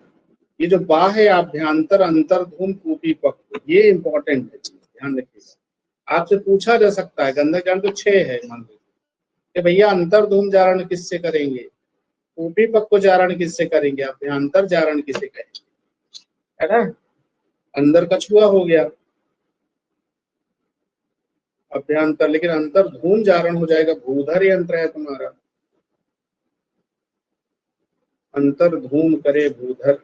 ये जो बाह्य आभ्यंतर अंतर्धूम कूपी पक्व, ये इंपॉर्टेंट है चीज, ध्यान रखिएगा। आपसे पूछा जा सकता है, गंधक जारण तो 6 है, मान लीजिए कि भैया अंतर्धूम जारण किससे करेंगे, कूपी पक्व जारण किससे करेंगे, अभ्यंतर जारण किसे कहेंगे, है ना। अंदर कछुआ हो गया अभ्यंतर, लेकिन अंतर्धूम जारण हो जाएगा भूधर यंत्र है तुम्हारा, अंतर्धूम करे भूधर,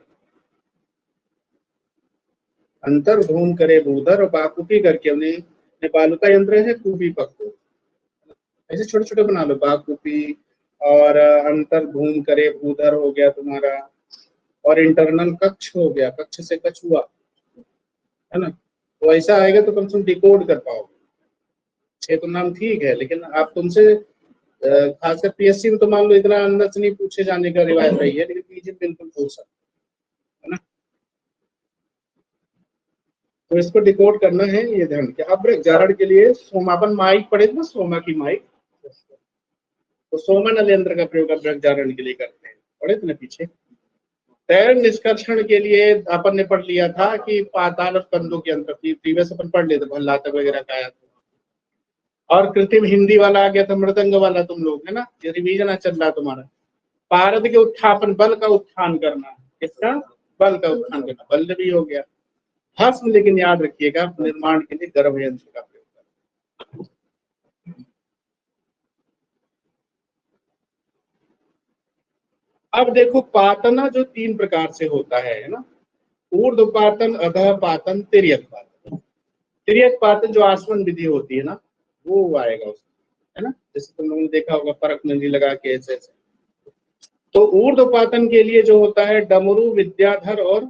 अंतर्धूम करे भूधर और बाकुपी करके हमने बालुका यंत्र है कूपी पक्व, ऐसे छोटे छोटे बना लो, बाकुपी और अंतर्धूम करे भूधर हो गया तुम्हारा, और इंटरनल कक्ष हो गया, कक्ष से कछुआ, है ना। तो ऐसा आएगा तो कम से कम डिकोड कर पाओगे। 6 तो नाम ठीक है, लेकिन आप तुमसे खासकर पीएससी में तो मान लो इतना अंदर से नहीं पूछे जाने का रिवायत रही है, लेकिन पीजी बिल्कुल पूछ सकते, है ना। तो इसको डिकोड करना है, ये ध्यान रखिए। अब जारण के लिए सोमापन माइक पढ़े थे ना, सोमा की माइक, तो सोमा नल यंत्र का प्रयोग अभ्रक जारण के लिए करते हैं, पढ़े थे ना पीछे। तैर निष्कर्षण के लिए अपन ने पढ़ लिया था कि पाताल और कंदुक यंत्र, प्रीवियस अपन पढ़ लेते, भल्लातक वगैरह का आया था। और कृत्रिम हिंदी वाला आ गया था, मृदंग वाला तुम लोग, है ना, ये रिवीजन चल रहा तुम्हारा। पारद के उत्थापन, बल का उत्थान करना, किसका, बल का उत्थान करना, बल भी हो गया। भस्म लेकिन याद रखिएगा निर्माण के लिए गर्भ यंत्र का प्रयोग करना। अब देखो पातना जो 3 प्रकार से होता है ना, ऊर्ध्व पातन, अधः पातन, तिर्यक पातन। तिर्यक पातन जो आसवन विधि होती है ना, वो आएगा उसमें, है ना, जैसे तुम लोगों ने देखा होगा परख नंदी लगा के ऐसे ऐसे। तो ऊर्ध्व पातन के लिए जो होता है डमरू, विद्याधर और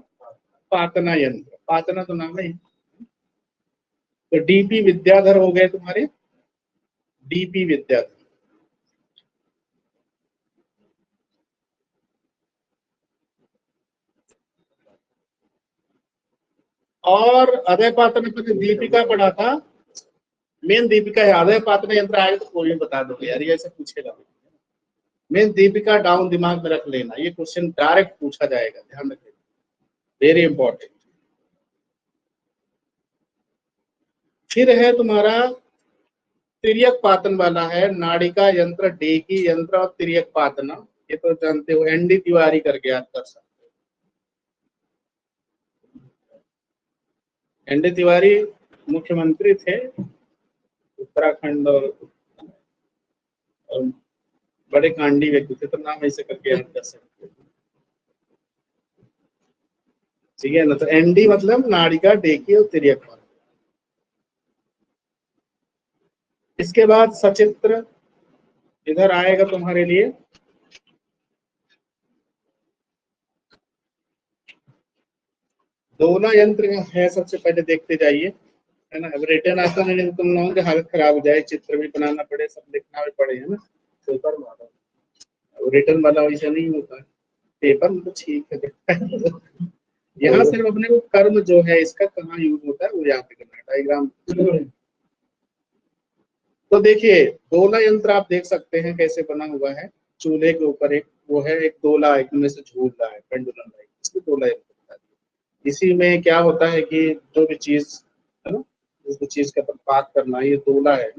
पातना यंत्र, पातना तो नाम है। तो डीपी विद्याधर हो गए तुम्हारे, डीपी विद्याधर। और अदय पातन पर दीपिका पढ़ा था, मेन दीपिका है। अदय पातन यंत्र आएगा तो कोई बता दोगे यार, ये ऐसे पूछेगा। मेन दीपिका डाउन दिमाग में रख लेना, ये क्वेश्चन डायरेक्ट पूछा जाएगा, ध्यान रखिए, वेरी इंपॉर्टेंट। फिर है तुम्हारा तिर्यक पातन वाला है, नाड़िका यंत्र, डेकी यंत्र और तिर्यक पातना, ये तो जानते हो, एनडी तिवारी करके याद कर सकते हो। एनडी तिवारी मुख्यमंत्री थे उत्तराखंड, और बड़े कांडी व्यक्ति थे, तो नाम ऐसे करके याद कर सकते हो, ठीक है ना। तो एनडी मतलब नाड़िका, डेकी और तिर्यक पातन। इसके बाद सचित्र इधर आएगा तुम्हारे लिए, दोना यंत्र है, सबसे पहले देखते जाइए, है ना। अब रिटर्न आता नहीं तो तुम लोगों की हालत खराब हो जाए, चित्र भी बनाना पड़े, सब लिखना भी पड़े, है ना। पेपर वाला रिटर्न वाला वैसा नहीं होता है, पेपर में तो ठीक है। यहाँ सिर्फ अपने को कर्म जो है इसका कहाँ यूज होता है वो याद करना है, डायग्राम। तो देखिए दोला यंत्र आप देख सकते हैं कैसे बना हुआ है, चूल्हे के ऊपर एक वो है, एक दोला एक में से झूल रहा है, पेंडुलम लाइक, इसको दोला यंत्र बता दिया। इसी में क्या होता है कि जो भी चीज है ना, जिस चीज का पाक करना, ये दोला है।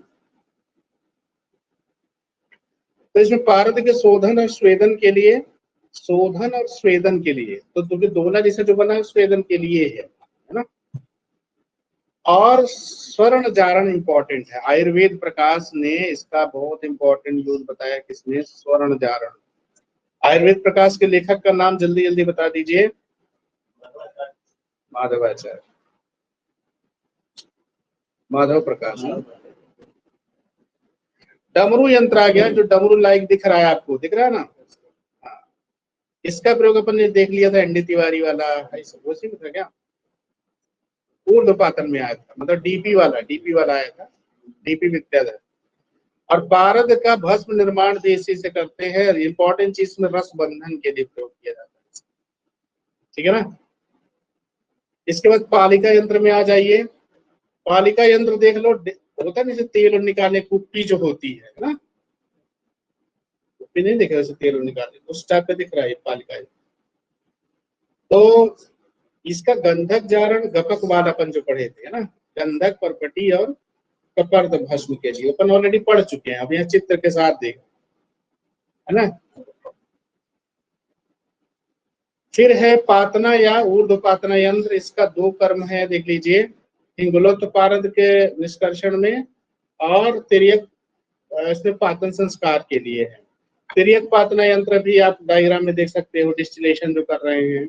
तो इसमें पारद के शोधन और स्वेदन के लिए, शोधन और स्वेदन के लिए, तो क्योंकि दोला जैसे जो बना है स्वेदन के लिए है ना। और स्वर्ण जारण इंपॉर्टेंट है, आयुर्वेद प्रकाश ने इसका बहुत इंपॉर्टेंट यूज बताया, किसने, स्वर्ण जारण। आयुर्वेद प्रकाश के लेखक का नाम जल्दी जल्दी बता दीजिए। माधवाचार्य, माधव प्रकाश। डमरू यंत्र आ गया, जो डमरू लाइक दिख रहा है, आपको दिख रहा है ना। हाँ, इसका प्रयोग अपन ने देख लिया था, एनडी तिवारी वाला वो सी था क्या, ऊर्ध्वपातन में आया था, मतलब डीपी वाला आया था, डीपी विद्याधर। और पारद का भस्म निर्माण देसी से करते हैं। इंपॉर्टेंट चीज में रस बंधन के लिए प्रयोग किया जाता है, ठीक है ना। इसके बाद पालिका यंत्र में आ जाइए। पालिका यंत्र देख लो, होता है जैसे तेल निकालने कुप्पी जो होती है ना, कुप्पी नहीं देखा वैसे तेल निकालने, उस टाइप का दिख रहा है पालिका यंत्र। तो इसका गंधक जारण गपक वाल अपन जो पढ़े थे ना, गंधक परपटी और कपर्द भस्म के लिए अपन ऑलरेडी पढ़ चुके हैं, अब यहाँ चित्र के साथ देख, है ना। फिर है पातना या ऊर्ध्वपातना यंत्र। इसका 2 कर्म है, देख लीजिए, हिंगुलोत्पारद के निष्कर्षण में और तिर्यक इसमें पातन संस्कार के लिए है। तिर्यक पातना यंत्र भी आप डायग्राम में देख सकते हो, डिस्टिलेशन जो कर रहे हैं।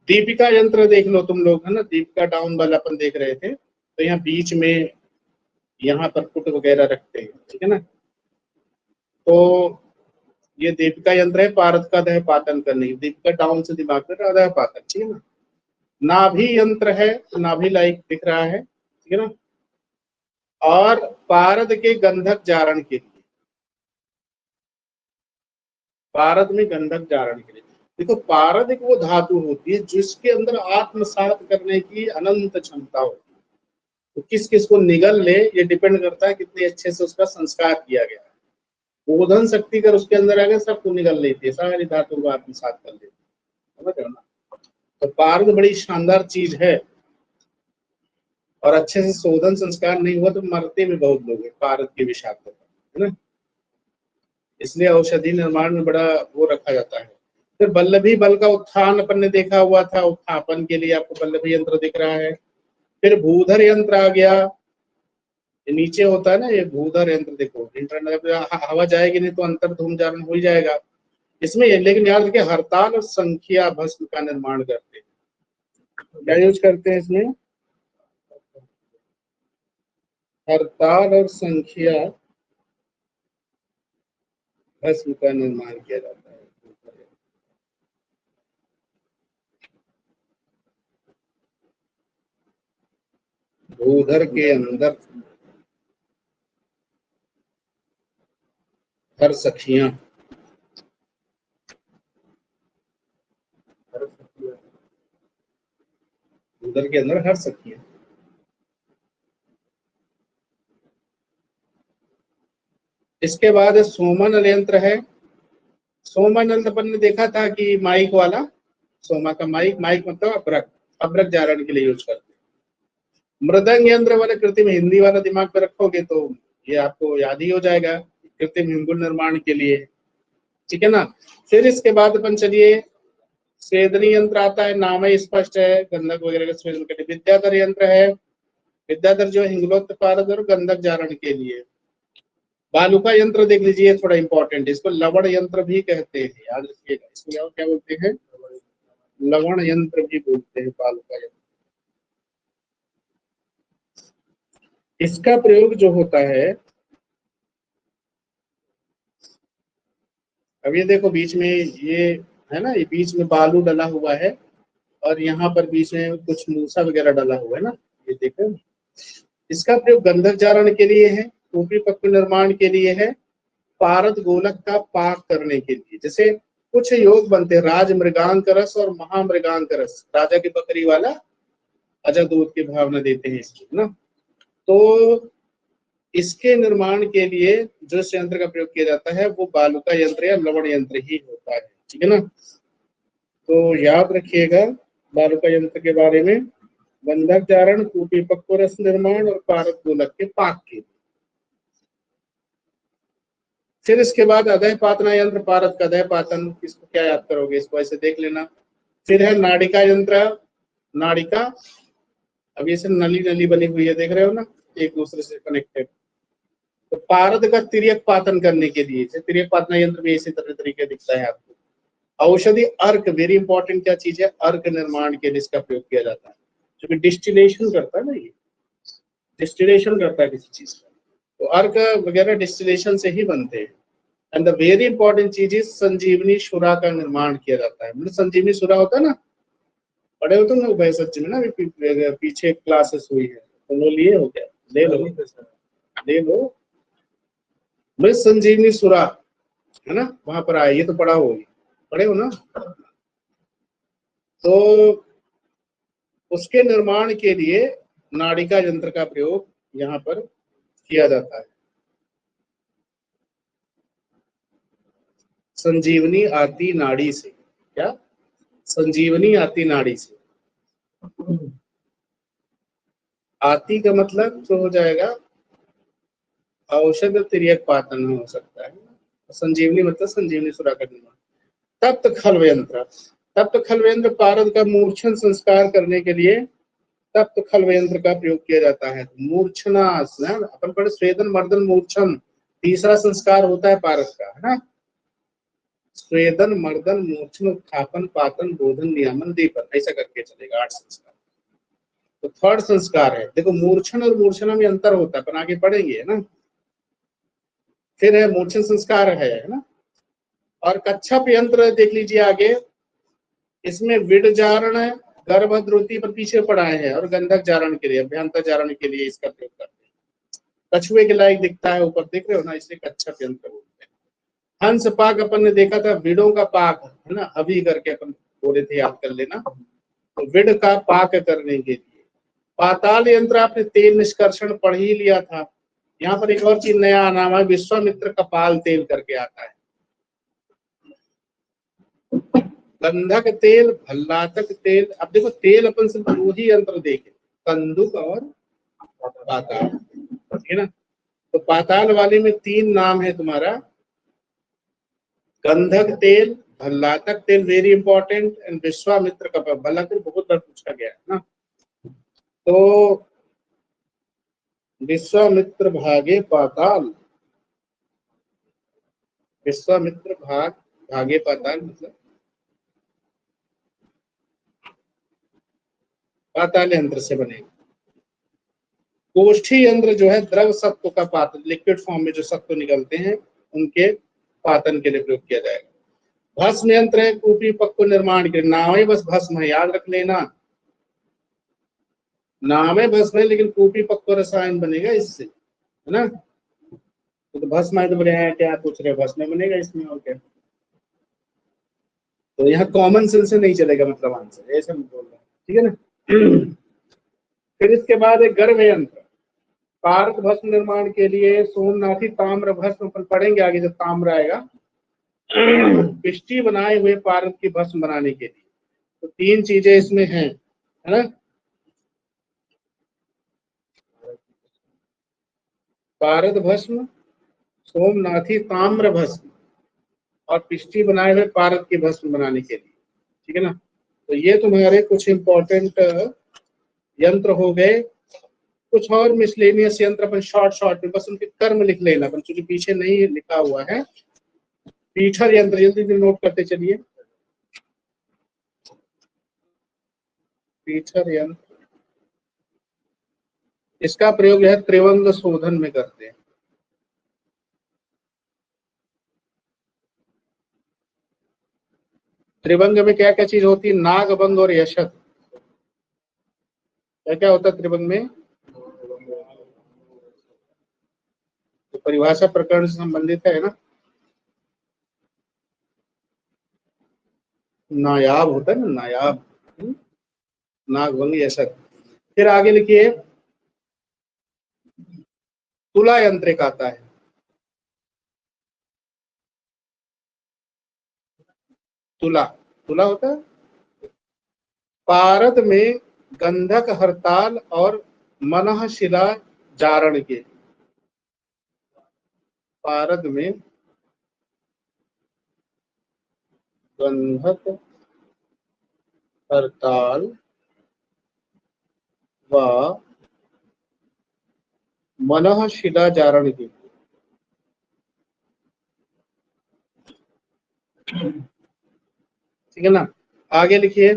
दीपिका यंत्र देख लो तुम लोग, है ना, दीपिका डाउन वाला अपन देख रहे थे, तो यहाँ बीच में यहाँ पर पुट वगैरह रखते हैं, ठीक है ना। तो ये दीपिका यंत्र है, पारद का दह पातन करने, दीपिका डाउन से दिमाग में अदह पातन, ठीक है ना। नाभि यंत्र है, नाभि लाइक दिख रहा है, ठीक है ना। और पारद के गंधक जारण के लिए, पारद में गंधक जारण के लिए देखो, पारद एक वो धातु होती है जिसके अंदर आत्मसात करने की अनंत क्षमता होती है। तो किस किस को निगल ले, ये डिपेंड करता है कितने अच्छे से उसका संस्कार किया गया है। बोधन शक्ति कर उसके अंदर आ गया, सबको निगल लेती है, सारी धातु को आत्मसात कर लेती है, समझ रहे हो ना। तो पारद बड़ी शानदार चीज है, और अच्छे से शोधन संस्कार नहीं हुआ तो मरते भी बहुत लोग हैं पारद के विषाक्त, है ना। इसलिए औषधि निर्माण में बड़ा वो रखा जाता है। फिर बल्लभी बल का उत्थान अपन ने देखा हुआ था, उत्थापन के लिए आपको बल्लभी यंत्र दिख रहा है। फिर भूधर यंत्र आ गया, ये नीचे होता है ना, ये भूधर यंत्र देखो, इंटरनल हवा जाएगी नहीं तो अंतर धूम जारण हो ही जाएगा इसमें। लेकिन याद रखिए, हड़ताल और संख्या भस्म का निर्माण करते हैं। क्या यूज करते हैं इसमें? हड़ताल और संख्या भस्म का निर्माण किया जाता है। भूधर के अंदर हर सखियां, भूधर के अंदर हर सखियां। इसके बाद सोमन यंत्र है। सोमन यंत्र अपन ने देखा था कि माइक वाला, सोमा का माइक, माइक मतलब अब्रक, अब्रक जारण के लिए यूज करते हैं। मृदंग यंत्र वाले कृत्रिम हिंदी वाला दिमाग में रखोगे तो ये आपको याद ही हो जाएगा, कृत्रिम हिंगुल निर्माण के लिए, ठीक है ना। फिर इसके बाद अपन चलिए, स्वेदनी यंत्र आता है, नाम ही स्पष्ट है, गंधक वगैरह का स्वेदन के लिए। विद्याधर यंत्र है, विद्याधर जो हिंगुलोत्पारद और गंधक जारण के लिए। बालुका यंत्र देख लीजिए, थोड़ा इंपॉर्टेंट, इसको लवण यंत्र भी कहते हैं, याद रखिएगा। इसको क्या बोलते हैं? लवण यंत्र भी बोलते हैं, बालुका यंत्र। इसका प्रयोग जो होता है, अब ये देखो बीच में ये है ना, ये बीच में बालू डला हुआ है और यहाँ पर बीच में कुछ मूसा वगैरह डला हुआ है ना, ये देखो। इसका प्रयोग गंधक जारण के लिए है, टोपी पक्व निर्माण के लिए है, पारद गोलक का पाक करने के लिए। जैसे कुछ योग बनते हैं, राज मृगांक रस और महामृगांक रस, राजा की बकरी वाला अजय दूध की भावना देते हैं इसकी ना। तो इसके निर्माण के लिए जो यंत्र का प्रयोग किया जाता है वो बालुका यंत्र या लवण यंत्र ही होता है, ठीक है ना। तो याद रखिएगा बालुका यंत्र के बारे में, गंधक जारण, टूपी पक्व रस निर्माण और पारद गोलक के पाक के। फिर इसके बाद अदय पातना यंत्र, पारद का अदय पातन, इसको क्या याद करोगे, इसको ऐसे देख लेना। फिर है नाड़िका यंत्र, नाड़िका, अब ये सब नली नली बनी हुई है, देख रहे हो ना, एक दूसरे से कनेक्टेड। तो पारद का तिर्यक पातन करने के लिए, तिर्यक पातन यंत्र भी इसी तरह तरीके दिखता है आपको। औषधि अर्क, वेरी इंपॉर्टेंट क्या चीज है, अर्क निर्माण के लिए इसका प्रयोग किया जाता है, क्योंकि डिस्टिलेशन करता है ना, ये डिस्टिलेशन करता है किसी चीज का, तो अर्क वगैरह डिस्टिलेशन से ही बनते हैं। एंड द वेरी इंपॉर्टेंट चीज इज संजीवनी शुरा का निर्माण किया जाता है। मतलब संजीवनी शुरा होता है ना, पढ़े हो तुम लोग भाई सच में ना, पीछे क्लासेस हुई है तो वो लिए हो क्या, ले लो ले लो। मैं संजीवनी सुरा है ना, वहां पर आए, ये तो पढ़ा होगी, पढ़े हो ना। तो उसके निर्माण के लिए नाड़िका यंत्र का प्रयोग यहाँ पर किया जाता है। संजीवनी आती नाड़ी से, क्या संजीवनी आती नाड़ी से, आती का मतलब तो हो जाएगा औषध तिर्यक पातन हो सकता है, संजीवनी मतलब संजीवनी सुरा का निर्माण। तप्त खल्व यंत्र, तप्त खल्व यंत्र पारद का मूर्छन संस्कार करने के लिए तप्त खल्व यंत्र का प्रयोग किया जाता है। मूर्छना अपन पढ़े स्वेदन मर्दन मूर्छन, तीसरा संस्कार होता है पारद का, है ना, स्वेदन मर्दन मूर्छन उत्थापन पातन बोधन नियमन दीपन, ऐसा करके चलेगा 8 संस्कार। तो थर्ड संस्कार है, देखो मूर्छन और मूर्छना में अंतर होता है, अपन आगे पढ़ेंगे, है ना। फिर है मूर्छन संस्कार है ना, और कच्छप यंत्र देख लीजिए आगे, इसमें विड जारण गर्भद्रुति पर पीछे पढ़ाए हैं, और गंधक जारण के लिए, अभ्यंतर जारण के लिए इसका प्रयोग करते हैं। कछुए के लायक दिखता है ऊपर, देख रहे हो ना, इसलिए कच्छप यंत्र बोलते हैं। हंस पाक अपन ने देखा था, विडों का पाक है ना, अभी करके अपन बोले थे, याद कर लेना, तो विड का पाक करने के लिए। पाताल यंत्र आपने तेल निष्कर्षण पढ़ ही लिया था। यहाँ पर एक और चीज नया नाम है, विश्वामित्र कपाल तेल करके आता है। गंधक तेल, भल्लातक तेल, अब देखो तेल अपन सिर्फ दो ही यंत्र देखे, कंदुक और पाताल, ठीक है ना। तो पाताल वाले में 3 नाम है तुम्हारा, गंधक तेल, भल्लातक तेल वेरी इंपॉर्टेंट, एंड विश्वामित्र कपाल। भल्लातक बहुत बार पूछा गया है ना। तो विश्वामित्र भागे पाताल, विश्वामित्र भागे पाताल मतलब पाताल यंत्र से बनेगा। कोष्ठी यंत्र जो है द्रव सत्व का पातन, लिक्विड फॉर्म में जो सत्व निकलते हैं उनके पातन के लिए प्रयोग किया जाएगा। भस्म यंत्र है कूपी पक्व निर्माण के, नाम है बस भस्म है, याद रख लेना, नाम है भस्म है, लेकिन कूपी पक्व रसायन बनेगा इससे, है ना। तो भस्म है तो बोले हैं क्या पूछ रहे, भस्म बनेगा इसमें और क्या। तो यहाँ कॉमन सेंस से नहीं चलेगा, मतलब आंसर ऐसे मैं बोल रहा हूँ, ठीक है ना। फिर इसके बाद एक गर्भ यंत्र, पारद भस्म निर्माण के लिए सोमनाथी ताम्र भस्म पर पढ़ेंगे आगे जब ताम्र आएगा। पिष्टी बनाए हुए पारद की भस्म बनाने के लिए, तो 3 चीजें इसमें हैं, है ना। पारद भस्म, सोमनाथी ताम्र भस्म, और पिष्टी बनाए हुए पारद की भस्म बनाने के लिए, ठीक है ना। तो ये तुम्हारे कुछ इंपॉर्टेंट यंत्र हो गए। कुछ और मिसलेनियस यंत्र अपन शॉर्ट में बस उनके कर्म लिख लेना, अपन क्योंकि पीछे नहीं लिखा हुआ है। पीठर यंत्र जल्दी नोट करते चलिए, पीठर यंत्र, इसका प्रयोग जो है त्रिवंग शोधन में करते हैं। त्रिवंग में क्या क्या चीज होती है, नागभंग और यशत। क्या क्या होता है त्रिवंग में, तो परिभाषा प्रकरण से संबंधित है ना, नायाब होता है ना, नायाब, नागभंग यशत। फिर आगे लिखिए, तुला यंत्र एक आता है, तुला, तुला होता है पारद में गंधक हरताल और मनःशिला जारण के, पारद में गंधक हरताल व मनःशिला जारण के, ठीक है ना। आगे लिखिए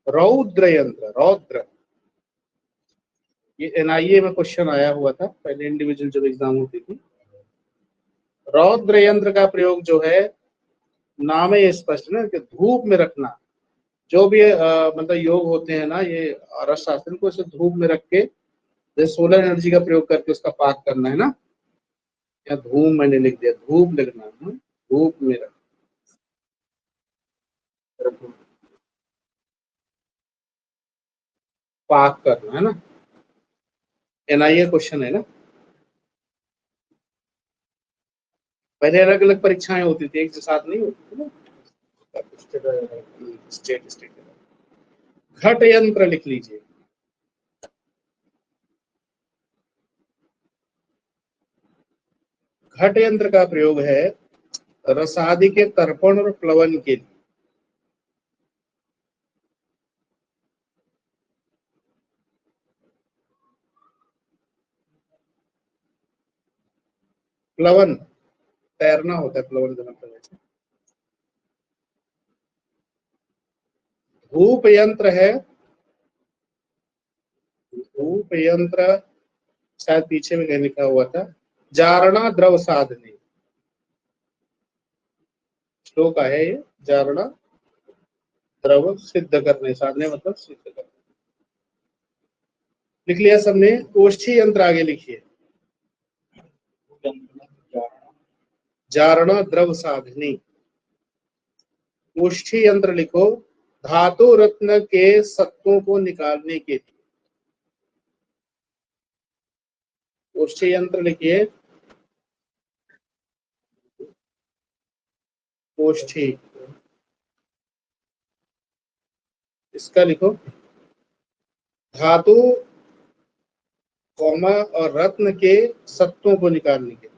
रौद्र यंत्र, रौद्र, ये एनआईए में क्वेश्चन आया हुआ था पहले इंडिविजुअल जब एग्जाम होती थी। रौद्र यंत्र का प्रयोग जो है, नाम है स्पष्ट ना कि धूप में रखना। जो भी मतलब योग होते हैं ना ये रस शास्त्र को, इसे धूप में रख के जैसे सोलर एनर्जी का प्रयोग करके उसका पाक करना है ना। या धूम मैंने लिख दिया, धूप लिखना है, धूप में रखना, पाक करना है ना। एनआईए क्वेश्चन है ना। पहले अलग अलग परीक्षाएं होती थी, एक साथ नहीं होती थी ना। स्टेट स्टेट घट यंत्र लिख लीजिए। घट यंत्र का प्रयोग है रसादि के तर्पण और प्लवन के लिए। प्लवन तैरना होता है, प्लवन का मतलब है। धूप यंत्र है, धूप यंत्र शायद पीछे में कहीं लिखा हुआ था, जारणा द्रव साधने, श्लोक है ये, जारणा द्रव सिद्ध करने, साधने मतलब सिद्ध करने। लिख लिया सबने। ओष्ठी यंत्र आगे लिखिए, जारणा द्रव साधनी। ओष्ठी यंत्र लिखो, धातु रत्न के सत्वों को निकालने के लिए। ओष्ठी यंत्र लिखिए, ओष्ठी, इसका लिखो धातु कौमा और रत्न के सत्वों को निकालने के लिए।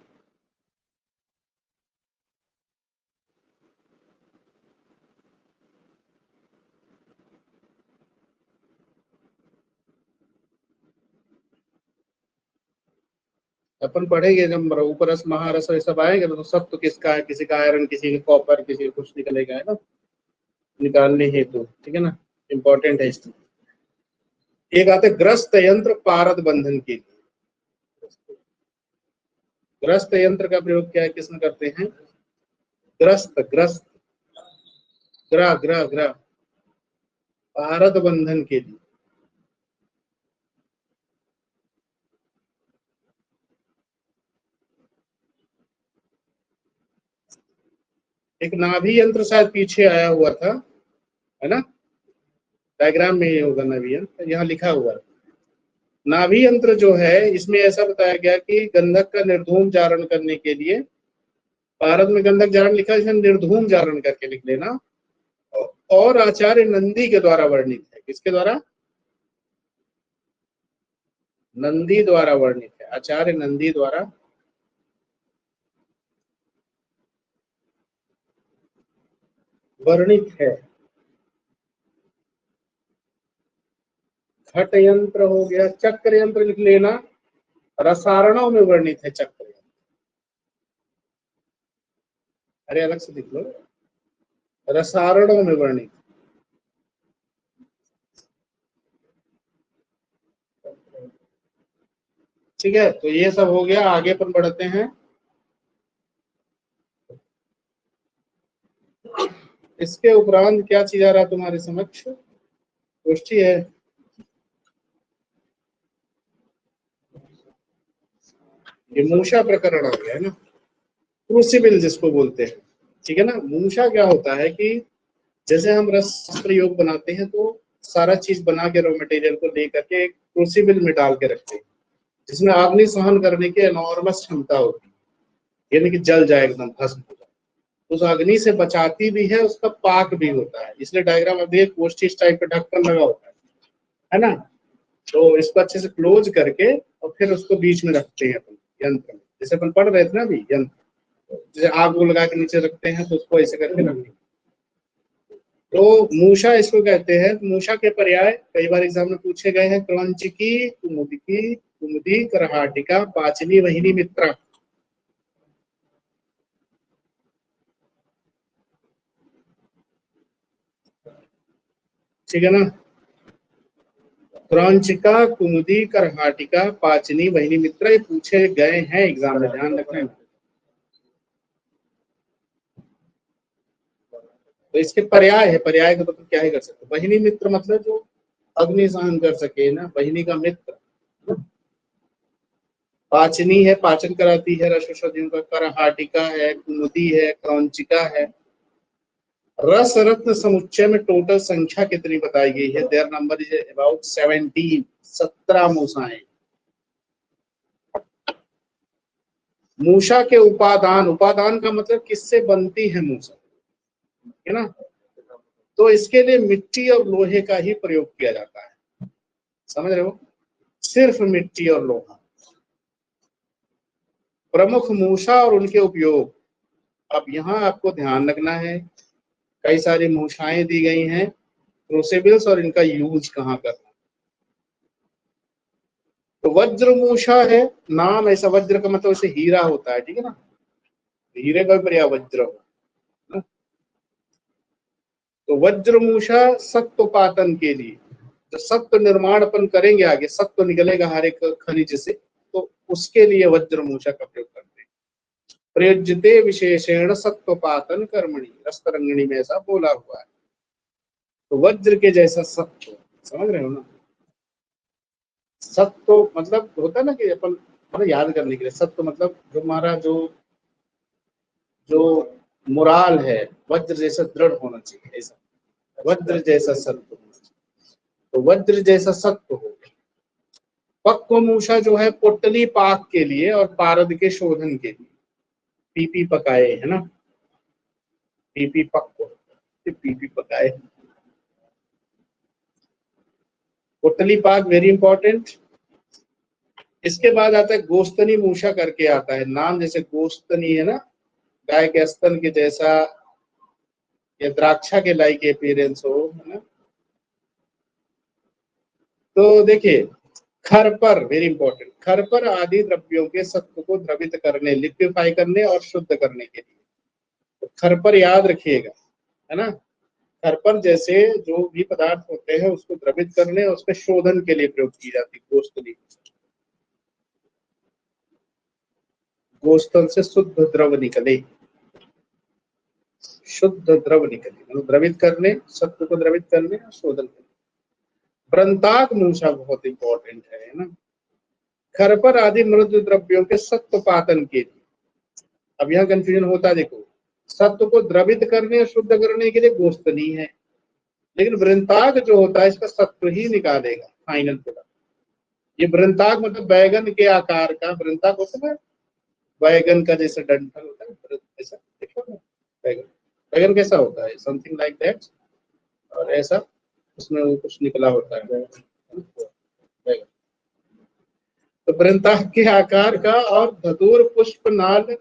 अपन पढ़ेंगे जब उपरस महारस ये सब आएंगे तो सत्व किसका है, किसी का आयरन, किसी का कॉपर, किसी का कुछ निकलेगा, है ना, निकालने हेतु। ठीक है ना, इंपॉर्टेंट है इसमें। एक आते ग्रस्त यंत्र पारद बंधन के लिए। ग्रस्त यंत्र का प्रयोग क्या है, किसमें करते हैं? ग्रस्त, ग्रस्त, ग्रह ग्रह ग्रह, पारद बंधन के लिए। एक नाभि यंत्र शायद पीछे आया हुआ था, है ना, डायग्राम में ये होगा नाभि यंत्र, यहाँ लिखा हुआ है। नाभि यंत्र जो है इसमें ऐसा बताया गया कि गंधक का निर्धूम जारण करने के लिए, भारत में गंधक जारण लिखा है, इसमें निर्धूम जारण करके लिख लेना। और आचार्य नंदी के द्वारा वर्णित है। किसके द्वारा? नंदी द्वारा वर्णित है, आचार्य नंदी द्वारा वर्णित है। घट यंत्र हो गया। चक्र यंत्र लिख लेना, रसारणों में वर्णित है चक्र यंत्र। अरे अलग से लिख लो, रसारणों में वर्णित। ठीक है, तो ये सब हो गया। आगे अपन बढ़ते हैं। इसके उपरांत क्या चीज आ रहा तुम्हारे समक्ष? गोष्ठी है, ये मूषा प्रकरण आ गया है ना, क्रूसिबल जिसको बोलते हैं। ठीक है ना। मूषा क्या होता है कि जैसे हम रस प्रयोग बनाते हैं तो सारा चीज बना के रॉ मटेरियल को लेकर के एक क्रूसिबल में डाल के रखते हैं, जिसमें अग्नि सहन करने की एनॉर्मस क्षमता होती है, यानी कि जल जाए, एकदम भस्म हो जाए। उस अग्नि से बचाती भी है, उसका पाक भी होता है। इसलिए डायग्राम में देखिए कोष्ठी इस टाइप का ढक्कन लगा होता है ना। तो इसको अच्छे से क्लोज करके और फिर उसको बीच में रखते हैं अपन यंत्र में, जैसे अपन पढ़ रहे थे ना अभी यंत्र, जैसे आग को लगा के नीचे रखते हैं तो उसको ऐसे करके रखते हैं। तो मूषा इसको कहते हैं। मूषा के पर्याय कई बार एग्जाम में पूछे गए हैं, क्रंचिकी, कुमुदिकी, कुमुदी, करहाटिका, पाचनी, वहिनी, मित्रा। ठीक है ना। क्रौंचिका, कुमुदी, करहाटिका, पाचनी, वहिनी मित्र, ये पूछे गए हैं एग्जाम में, ध्यान रखना। तो इसके पर्याय है, पर्याय का मतलब क्या ही कर सकते। वहिनी मित्र मतलब जो अग्नि सहन कर सके ना, वहिनी का मित्र। पाचनी है, पाचन कराती है रस औषधियों का। करहाटिका है, कुमुदी है, क्रौंचिका है। रस रत्न समुच्चय में टोटल संख्या कितनी बताई गई है? देयर नंबर इज अबाउट 17, 17 मूषाएं। मूषा के उपादान, उपादान का मतलब किससे बनती है मूषा, है ना। तो इसके लिए मिट्टी और लोहे का ही प्रयोग किया जाता है, समझ रहे हो, सिर्फ मिट्टी और लोहा। प्रमुख मूषा और उनके उपयोग। अब यहाँ आपको ध्यान रखना है, कई सारी मूषाएं दी गई हैं, क्रूसिबल्स, और इनका यूज कहाँ करना। तो वज्र मूषा है, नाम ऐसा, वज्र का मतलब उसे हीरा होता है, ठीक है ना, हीरे का भी पर्याय वज्र हो। तो वज्र मूषा सत्वपातन के लिए, जो सत्व निर्माण अपन करेंगे, आगे सत्व निकलेगा हर एक खनिज से, तो उसके लिए वज्र मूषा का प्रयोग करते हैं। प्रयुज्यते विशेषण सत्वपातन कर्मणि, रस्तरंगिणी में ऐसा बोला हुआ है। तो वज्र के जैसा सत्व, समझ रहे हो ना। सत्व मतलब होता है ना कि अपन मतलब याद करने के लिए, सत्व मतलब जो हमारा जो जो मुराल है, वज्र जैसा दृढ़ होना चाहिए, ऐसा वज्र जैसा सत्व। तो वज्र जैसा सत्व हो। पक्व मूषा जो है पोटली पाक के लिए और पारद के शोधन के लिए। पीपी पकाए, है ना, पीपी पक्व, पीपी पकाए। पोटली पाक वेरी इंपॉर्टेंट। इसके बाद आता है गोस्तनी मूषा करके आता है, नाम जैसे गोस्तनी है ना, गाय के स्तन के जैसा, या द्राक्षा के लाइक अपीयरेंस हो, है ना। तो देखिए, खरपर वेरी इंपॉर्टेंट, खरपर आदि द्रव्यों के सत्व को द्रवित करने, लिक्विफाई करने और शुद्ध करने के लिए। तो खरपर याद रखिएगा, है ना। खरपर जैसे जो भी पदार्थ होते हैं उसको द्रवित करने और उसके शोधन के लिए प्रयोग की जाती है गोस्तनी। गोस्तन से शुद्ध द्रव निकले, शुद्ध द्रव निकले, मतलब द्रवित करने, सत्व को द्रवित करने और शोधन करने। वृंताक मूषा बहुत इंपॉर्टेंट है ना। खरपर आदि मृद द्रव्यों के सत्व पातन के लिए। अब यहाँ कंफ्यूजन होता है, देखो, सत्व को द्रवित करने और शुद्ध करने के लिए गोस्तनी है, लेकिन वृंताक जो होता है इसका सत्व ही निकालेगा फाइनल प्रोडक्ट। ये वृंताक मतलब बैगन के आकार का, वृंताक होता है बैगन का जैसा डंठल होता है, ऐसा देखो ना, बैगन, बैगन कैसा होता है, समथिंग लाइक दैट, और ऐसा उसमें वो कुछ निकला होता है बैगन। तो वृंताक के आकार का और धतूर पुष्प नाल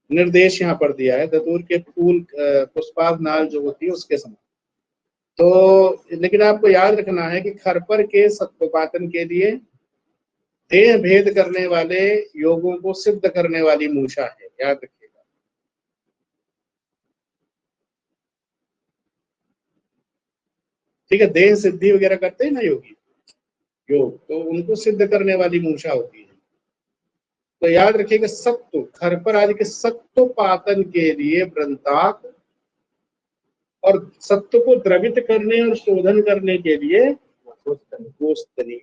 निर्देश यहाँ पर दिया है, धतूर के फूल पुष्पाद नाल जो होती है उसके समान। तो लेकिन आपको याद रखना है कि खरपर के सत्वपातन के लिए देह भेद करने वाले योगों को सिद्ध करने वाली मूषा है, याद रखिएगा। ठीक है, देह सिद्धि वगैरह करते हैं ना योगी, योग, तो उनको सिद्ध करने वाली मूषा होती है। तो याद रखिएगा, सत्व, खरपर आदि के सत्व पातन के लिए वृंताक, और सत्व को द्रवित करने और शोधन करने के लिए गोस्तनी।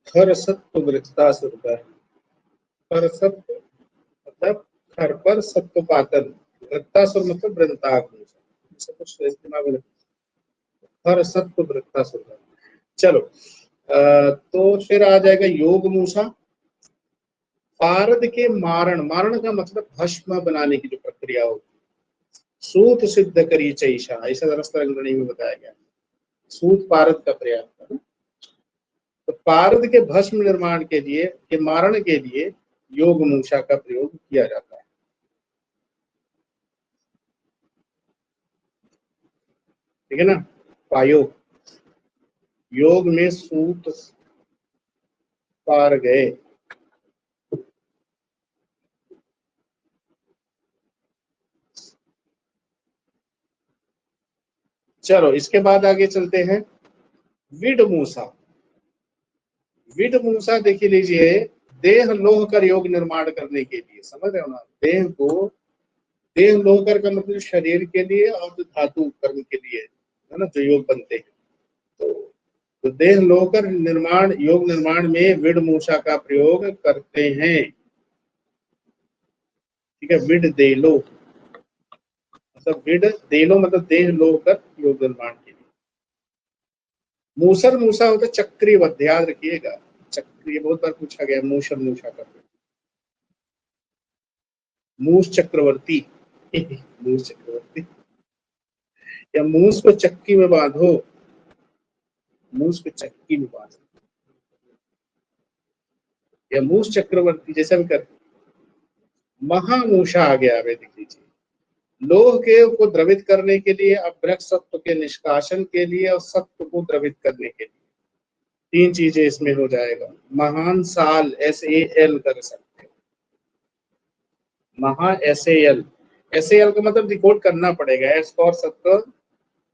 खर सत्व वृत्तासुर का, खर सत्व मतलब खरपर सत्व पातन, वृत्तासुर मतलब वृंताक, कुछ दिमाग में, खर सत्व वृत्तासुर का। चलो, तो फिर आ जाएगा योग मूषा। पारद के मारण, मारण का मतलब भस्म बनाने की जो प्रक्रिया होती है। सूत सिद्ध करी चैषा, ऐसा रस्तरंगिणी में बताया गया, सूत पारद का प्रयास है। तो पारद के भस्म निर्माण के लिए, के मारण के लिए योग मूषा का प्रयोग किया जाता है, ठीक है ना। पायोग, योग में सूत पार गए। चलो इसके बाद आगे चलते हैं। विड मूसा। विड मूसा देख लीजिए, देह लोह कर योग निर्माण करने के लिए, समझ रहे हो ना, देह को, देह लोह कर का मतलब शरीर के लिए और जो धातु कर्म के लिए है ना, जो योग बनते हैं। तो देह लोह कर निर्माण, योग निर्माण में विड मूसा का प्रयोग करते हैं। ठीक है, विड देलो मतलब, विड देलो मतलब देह लोह कर योग निर्माण के लिए। मूसर मूसा होता है चक्रीवत, याद रखिएगा, चक्रीय बहुत बार पूछा गया मूसर मूसा का। मूस चक्रवर्ती मूस चक्रवर्ती, या मूस को चक्की में बांधो, मूस को चक्की में बांधो, या मूस चक्रवर्ती, जैसा भी कर। महामूषा आ गया, देख लीजिए, लोह के को द्रवित करने के लिए, अभ्रक सत्व के निष्कासन के लिए और सत्व को द्रवित करने के लिए, तीन चीजें इसमें हो जाएगा। महान साल SAL कर सकते हो, महा SAL, SAL का मतलब रिकॉर्ड करना पड़ेगा। S फॉर सत्व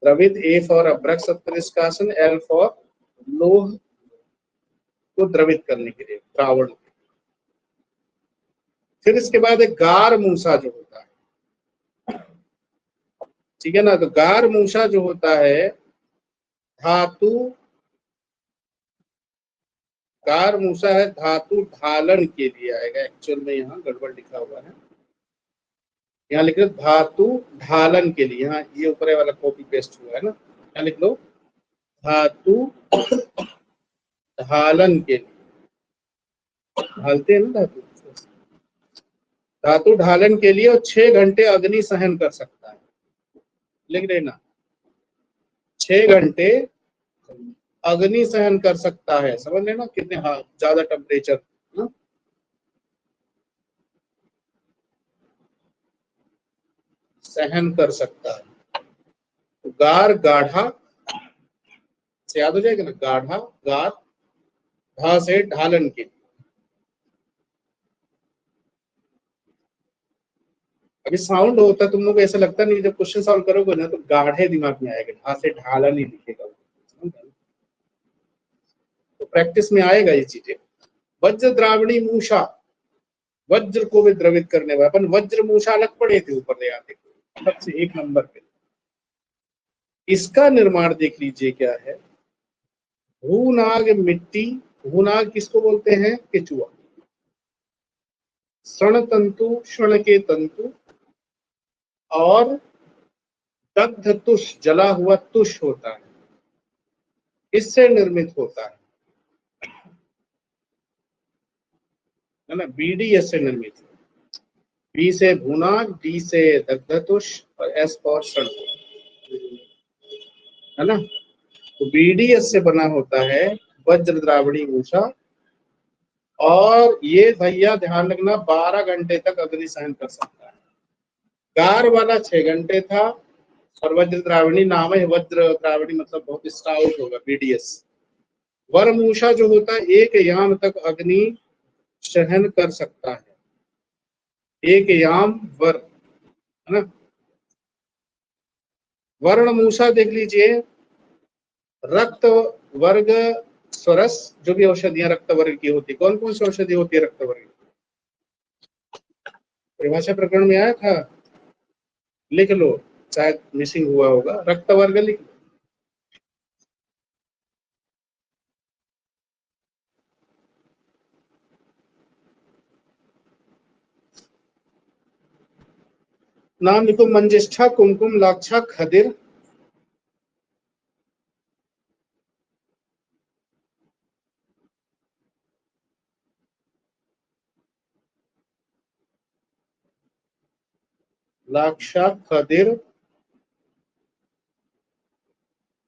द्रवित, A फॉर अभ्रक सत्व निष्कासन, L फॉर लोह को द्रवित करने के लिए, द्रावण। फिर इसके बाद एक गार मूसा जो होता है, ठीक है ना, तो गार मूसा जो होता है धातु, गार मूसा है धातु ढालन के लिए आएगा। एक्चुअल में यहाँ गड़बड़ लिखा हुआ है, यहाँ लिख लो धातु ढालन के लिए, यहाँ ये ऊपर वाला कॉपी पेस्ट हुआ है ना, यहाँ लिख लो धातु ढालन के लिए, ढालते हैं ना धातु, धातु ढालन के लिए, और 6 घंटे अग्नि सहन कर सकता है। लिख लेना, 6 घंटे अग्नि सहन कर सकता है, समझ लेना कितने, हाँ ज्यादा टेम्परेचर सहन कर सकता है। तो गार गाढ़ा से याद हो जाएगा ना, गाढ़ा, गार, घा से ढालन के लिए। अभी साउंड होता है, तुम लोग ऐसा लगता नहीं, जब क्वेश्चन सॉल्व करोगे ना तो गाढ़े दिमाग में आएगा, घा से ढालन ही लिखेगा, तो प्रैक्टिस में आएगा ये चीजें। वज्र द्रावणी मूषा, वज्र को भी द्रवित करने वाला, अपन वज्र मूषा अलग पड़े थे ऊपर ले आते, सबसे 1 नंबर पे। इसका निर्माण देख लीजिए क्या है। भूनाग मिट्टी, भूनाग किसको बोलते हैं, केचुआ। शण तंतु, शण के तंतु, और दग्ध तुष, जला हुआ तुष होता है, इससे निर्मित होता है ना, BDS से निर्मित है। B से भूनाग, D से दग्धतुष और S फॉर शण, है ना। तो BDS से बना होता है वज्र द्रावणी मूषा, और ये भैया ध्यान रखना 12 घंटे तक अग्नि सहन कर सकता है। गार वाला 6 घंटे था, और वज्र द्रावणी नाम है, वज्र द्रावणी मतलब बहुत स्टाउट होगा, BDS। वर मूषा जो होता है 1 याम तक अग्नि सहन कर सकता है, 1 याम वर, है ना। वर्ण मूषा देख लीजिए, रक्त वर्ग स्वरस, जो भी औषधियां रक्त वर्ग की होती, कौन कौन सी औषधि होती है रक्त वर्ग, परिभाषा प्रकरण में आया था, लिख लो, शायद मिसिंग हुआ होगा, रक्त वर्ग लिख लो। नाम लिखो, मंजिष्ठा, कुमकुम, लाक्षा, खदिर, लाक्षा, खदिर,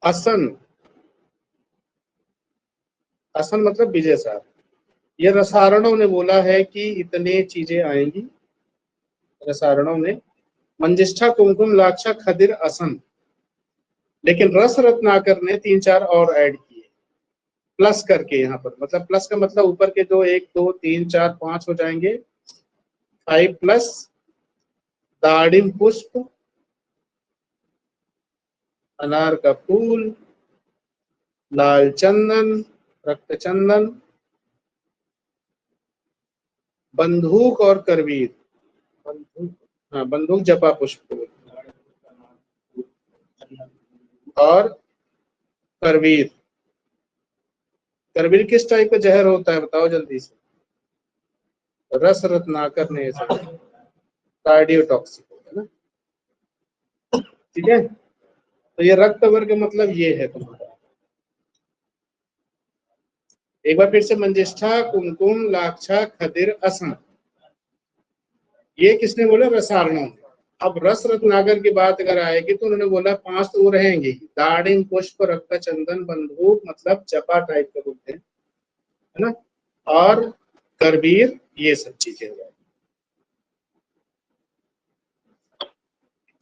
असन, असन मतलब विजय साहब। ये रसारणों ने बोला है कि इतने चीजें आएंगी, रसारणों ने, मंजिष्ठा, कुमकुम, लाक्षा, खदिर, असन, लेकिन रस रत्नाकर ने 3-4 और ऐड किए, प्लस करके यहाँ पर, मतलब प्लस का मतलब ऊपर के जो 1 2 3 4 5 हो जाएंगे, 5 प्लस दाड़िम पुष्प, अनार का फूल, लाल चंदन, रक्त चंदन, बंदूक और करवीर। हाँ, बंदूक जपा पुष्प और करवीर। करवीर किस टाइप का जहर होता है बताओ जल्दी से? रस रत्नाकर ने कार्डियोटॉक्सिक है ना, ठीक है। तो ये रक्त वर्ग मतलब ये है तुम्हारा। एक बार फिर से, मंजिष्ठा, कुमकुम, लाक्षा, खदिर, असम, ये किसने बोला? रसार्णव। अब रस रत्नाकर की बात अगर आएगी तो उन्होंने बोला 5 तो वो रहेंगे, दाड़िम पुष्प, रक्त चंदन, बंदूक मतलब जपा टाइप के बोलते हैं, है ना, और करवीर, ये सब चीजें हो।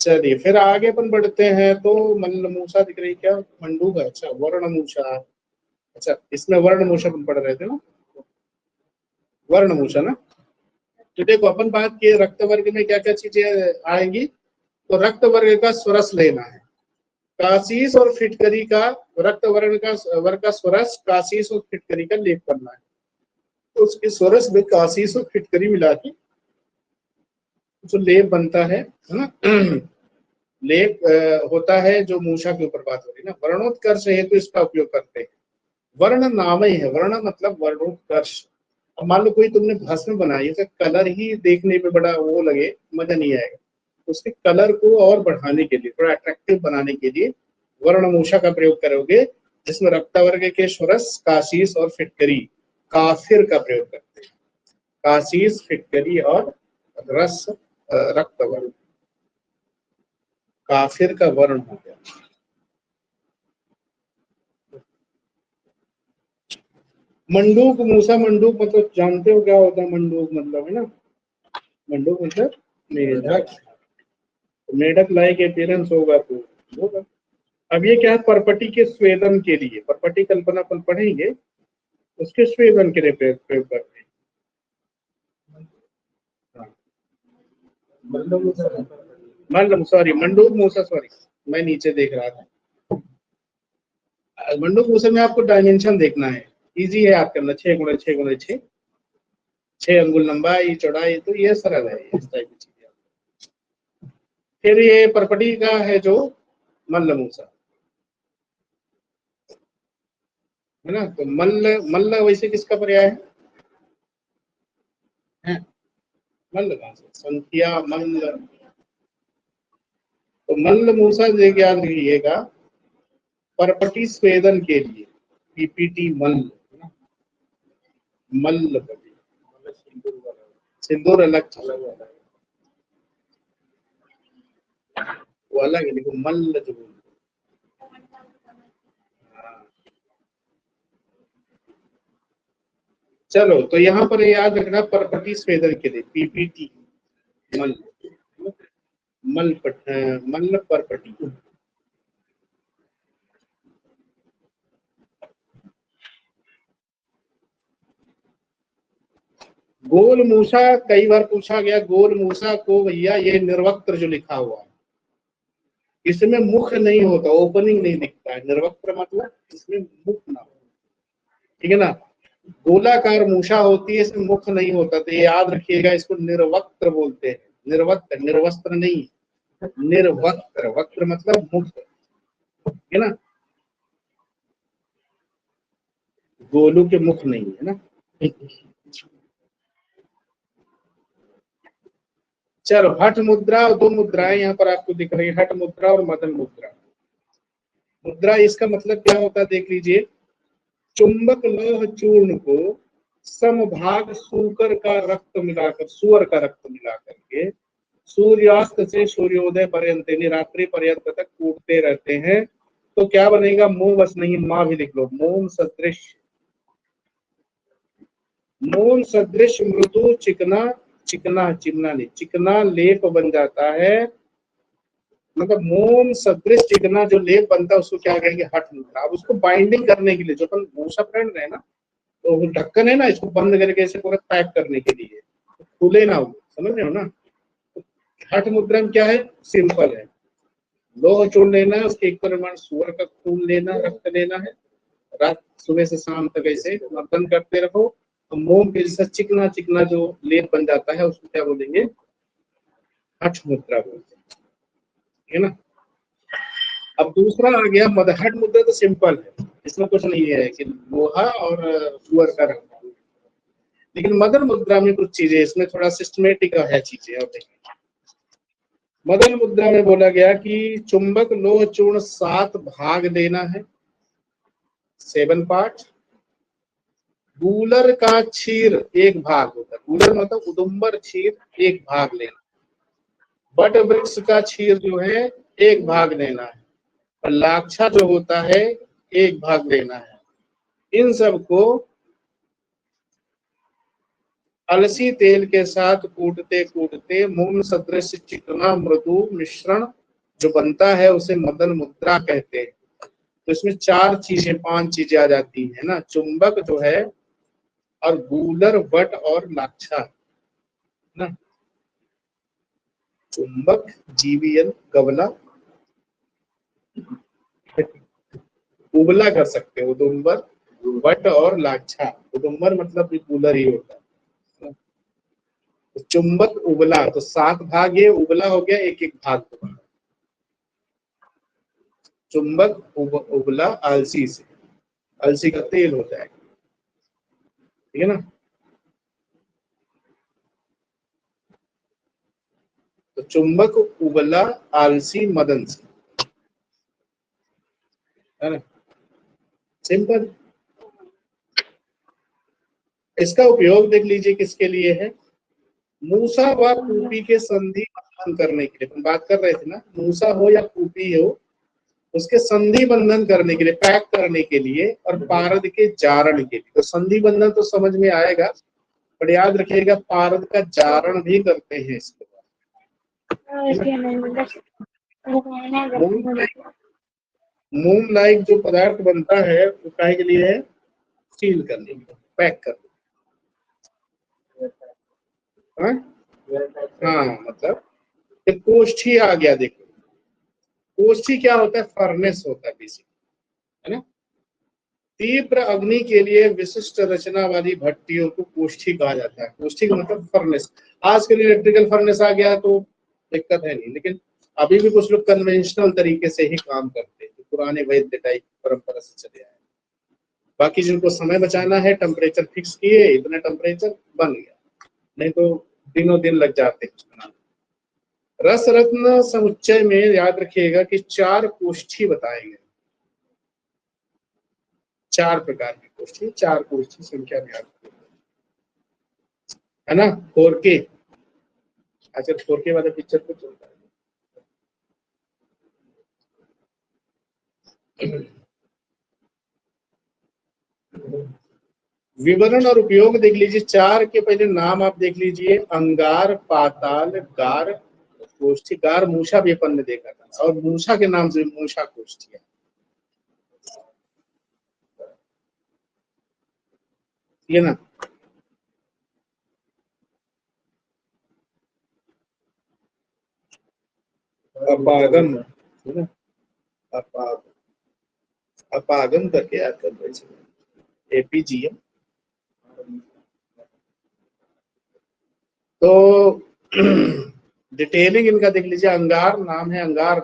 चलिए फिर आगे अपन बढ़ते हैं। तो मल्लमूषा दिख रही क्या? मंडूक है, अच्छा वर्णमूषा, अच्छा इसमें वर्णमूषा अपन पढ़ रहे थे ना, वर्णमूषा ना। तो देखो अपन बात किए रक्त वर्ग में क्या क्या चीजें आएंगी, तो रक्त वर्ग का स्वरस लेना है, काशीस और फिटकरी का, रक्त वर्ग का स्वरस काशीस और फिटकरी का लेप करना है। तो उसके स्वरस में काशीस और फिटकरी मिला के जो लेप बनता है ना, लेप होता है, जो मूषा के ऊपर बात हो रही है ना। वर्णोत्कर्ष हेतु इसका उपयोग करते हैं। वर्ण नाम ही है, वर्ण मतलब वर्णोत्कर्ष। अब मान लो कोई तुमने भस्म बनाई है, कलर ही देखने पे बड़ा वो लगे, मजा नहीं आएगा, तो उसके कलर को और बढ़ाने के लिए, थोड़ा अट्रैक्टिव बनाने के लिए वर्णमूषा का प्रयोग करोगे, जिसमें रक्तवर्ग के स्वरस काशीस और फिटकरी, काफिर का प्रयोग करते हैं। काशीस, फिटकरी और रस, रक्तवर्ग, काफिर का वर्ण हो गया। मंडूक मूसा, मंडूक मतलब जानते हो क्या होता है? मंडूक मतलब है ना, मंडूक मतलब मेढक, मेढक लाइक अपीयरेंस होगा तो होगा। अब ये क्या है? परपटी के स्वेदन के लिए, परपटी कल्पना अपन पढ़ेंगे, उसके स्वेदन के लिए प्रयोग करते हैं। मल्लम सॉरी, मंडूक मूसा, सॉरी मैं नीचे देख रहा था। मंडूक मूसा में आपको डायमेंशन देखना है, इजी है याद करना, 6 × 6 × 6, 6 अंगुल लंबाई चौड़ाई, तो ये सरल है इस टाइप की चीजें। फिर ये परपटी का है जो मल्लमूसा है ना, तो मल्ल, मल्ल वैसे किसका पर्याय है? मल्ल कहां से? संख्या मल्ल, तो मल्लमूसा याद रखिएगा, परपटी स्वेदन के लिए, पीपीटी मल्ल, मल्लपति, सिंदूर अलग वो अलग है, देखो मल्ल जो चलो, तो यहाँ पर याद रखना परपटी स्वेदन के लिए पीपीटी मल्ल, मल्ल परपटी। गोल मूसा कई बार पूछा गया, गोल मूसा को भैया ये निर्वक्त्र जो लिखा हुआ है, इसमें मुख नहीं होता, ओपनिंग नहीं दिखता है, निर्वक्त्र मतलब इसमें मुख ना हो, ठीक है ना। गोलाकार मूषा होती है, इसमें मुख नहीं होता, तो ये याद रखिएगा, इसको निर्वक्त्र बोलते हैं। निर्वक्त्र, निर्वस्त्र नहीं, निर्वक्त्र, वक्त्र मतलब मुख, है ना, गोलू के मुख नहीं है ना। चलो, हठ मुद्रा, दो मुद्राएं यहाँ पर आपको दिख रही है, हठ मुद्रा और मदन मुद्रा। मुद्रा इसका मतलब क्या होता है देख लीजिए, चुंबक लोह चूर्ण को समभाग सूकर का रक्त मिलाकर, सुअर का रक्त मिलाकर के सूर्यास्त से सूर्योदय पर्यंत यानी रात्रि पर्यंत तक कूटते रहते हैं, तो क्या बनेगा? मोम, बस नहीं माँ भी लिख लो, मोम सदृश, मोम सदृश मृदु चिकना, चिकना चिकना नहीं, चिकना लेप बन जाता है मतलब मोम सदृश चिकना जो लेप बनता है उसको क्या कहेंगे, हठ मुद्रा। अब उसको बाइंडिंग करने के लिए जो अपन भूसा पहन रहे हैं ना, तो वो ढक्कन है ना, इसको बंद करके ऐसे पूरा पैक करने के लिए, खुले ना हो, समझ रहे हो ना। हठ मुद्रा में क्या है, सिंपल है, लोह चूर्ण लेना है, उसके एक परिमाण सूअर का खून लेना, रक्त लेना है, रात सुबह से शाम तक ऐसे मर्दन करते रहो, तो मोम के जैसा चिकना चिकना जो लेप बन जाता है उसको क्या बोलेंगे, हठ मुद्रा बोलते हैं, है ना। अब दूसरा आ गया हठ मुद्रा, तो सिंपल है, इसमें कुछ नहीं है कि लोहा और सुअर का रंग। लेकिन मदन मुद्रा में कुछ चीजें, इसमें थोड़ा सिस्टमेटिक है चीजें। और देखिए मदन मुद्रा में बोला गया कि चुंबक लोह चूर्ण 7 भाग लेना है, 7 पार्ट। गूलर का क्षीर 1 भाग होता है, गूलर मतलब उदुम्बर क्षीर 1 भाग लेना। बट वृक्ष का क्षीर जो है 1 भाग लेना है, और लाक्षा जो होता है 1 भाग लेना है। इन सबको अलसी तेल के साथ कूटते कूटते मोम सदृश चिकना मृदु मिश्रण जो बनता है उसे मदन मुद्रा कहते हैं। तो इसमें 4 चीजें 5 चीजें आ जाती है ना, चुंबक जो है, और गूलर, वट और लाक्षा ना। चुंबक, जीवीएल, गवला, उबला कर सकते हो, उदुम्बर, वट और लाक्षा। उदुम्बर मतलब भी गूलर ही होता है। तो चुंबक उबला, तो 7 भाग, ये उबला हो गया 1-1 भाग। चुंबक उबला अलसी से, अलसी का तेल हो जाएगा, ठीक है ना। तो चुंबक उबला आलसी मदन से, है ना, सिंपल। इसका उपयोग देख लीजिए किसके लिए है, मूसा व कूपी के संधि बंधन करने के लिए। हम बात कर रहे थे ना, मूसा हो या कूपी हो, उसके संधि बंधन करने के लिए, पैक करने के लिए, और पारद के जारण के लिए। तो संधि बंधन तो समझ में आएगा, पर याद रखिएगा पारद का जारण भी करते हैं इसके मोम लाइक जो पदार्थ बनता है वो काहे के लिए है, सील करने के लिए, पैक करने। हाँ मतलब एक कोष्ठी आ गया, देखो कोष्ठी क्या होता है, फर्नेस होता है बेसिक, है ना। तीव्र अग्नि के लिए विशिष्ट रचना वाली भट्टियों को कोष्ठी कहा जाता है। कोष्ठी का मतलब फर्नेस। आजकल इलेक्ट्रिकल फर्नेस आ गया तो दिक्कत है नहीं, लेकिन अभी भी कुछ लोग कन्वेंशनल तरीके से ही काम करते हैं, पुराने वैद्य टाइप परंपरा से चले आए। बाकी जिनको समय बचाना है, टेम्परेचर फिक्स किए, इतना टेम्परेचर बन गया, नहीं तो दिनों दिन लग जाते हैं बनाने। रस रत्न समुच्चय में याद रखिएगा कि 4 कोष्ठी बताए गए, 4 प्रकार की कोष्ठी, 4 कोष्ठी संख्या में याद है ना। 4K, अच्छा 4K वाले पिक्चर को चलता है। विवरण और उपयोग देख लीजिए, 4 के पहले नाम आप देख लीजिए, अंगार, पाताल, गार, कोष्ठी। गार मूषा भी अपन ने देखा था, और मूषा के नाम से मूषा कोष्ठी है, ये ना। अपागम, है ना, अपागम करके याद कर रहे, एपीजीएम। तो डिटेलिंग इनका देख लीजिए, अंगार नाम है, अंगार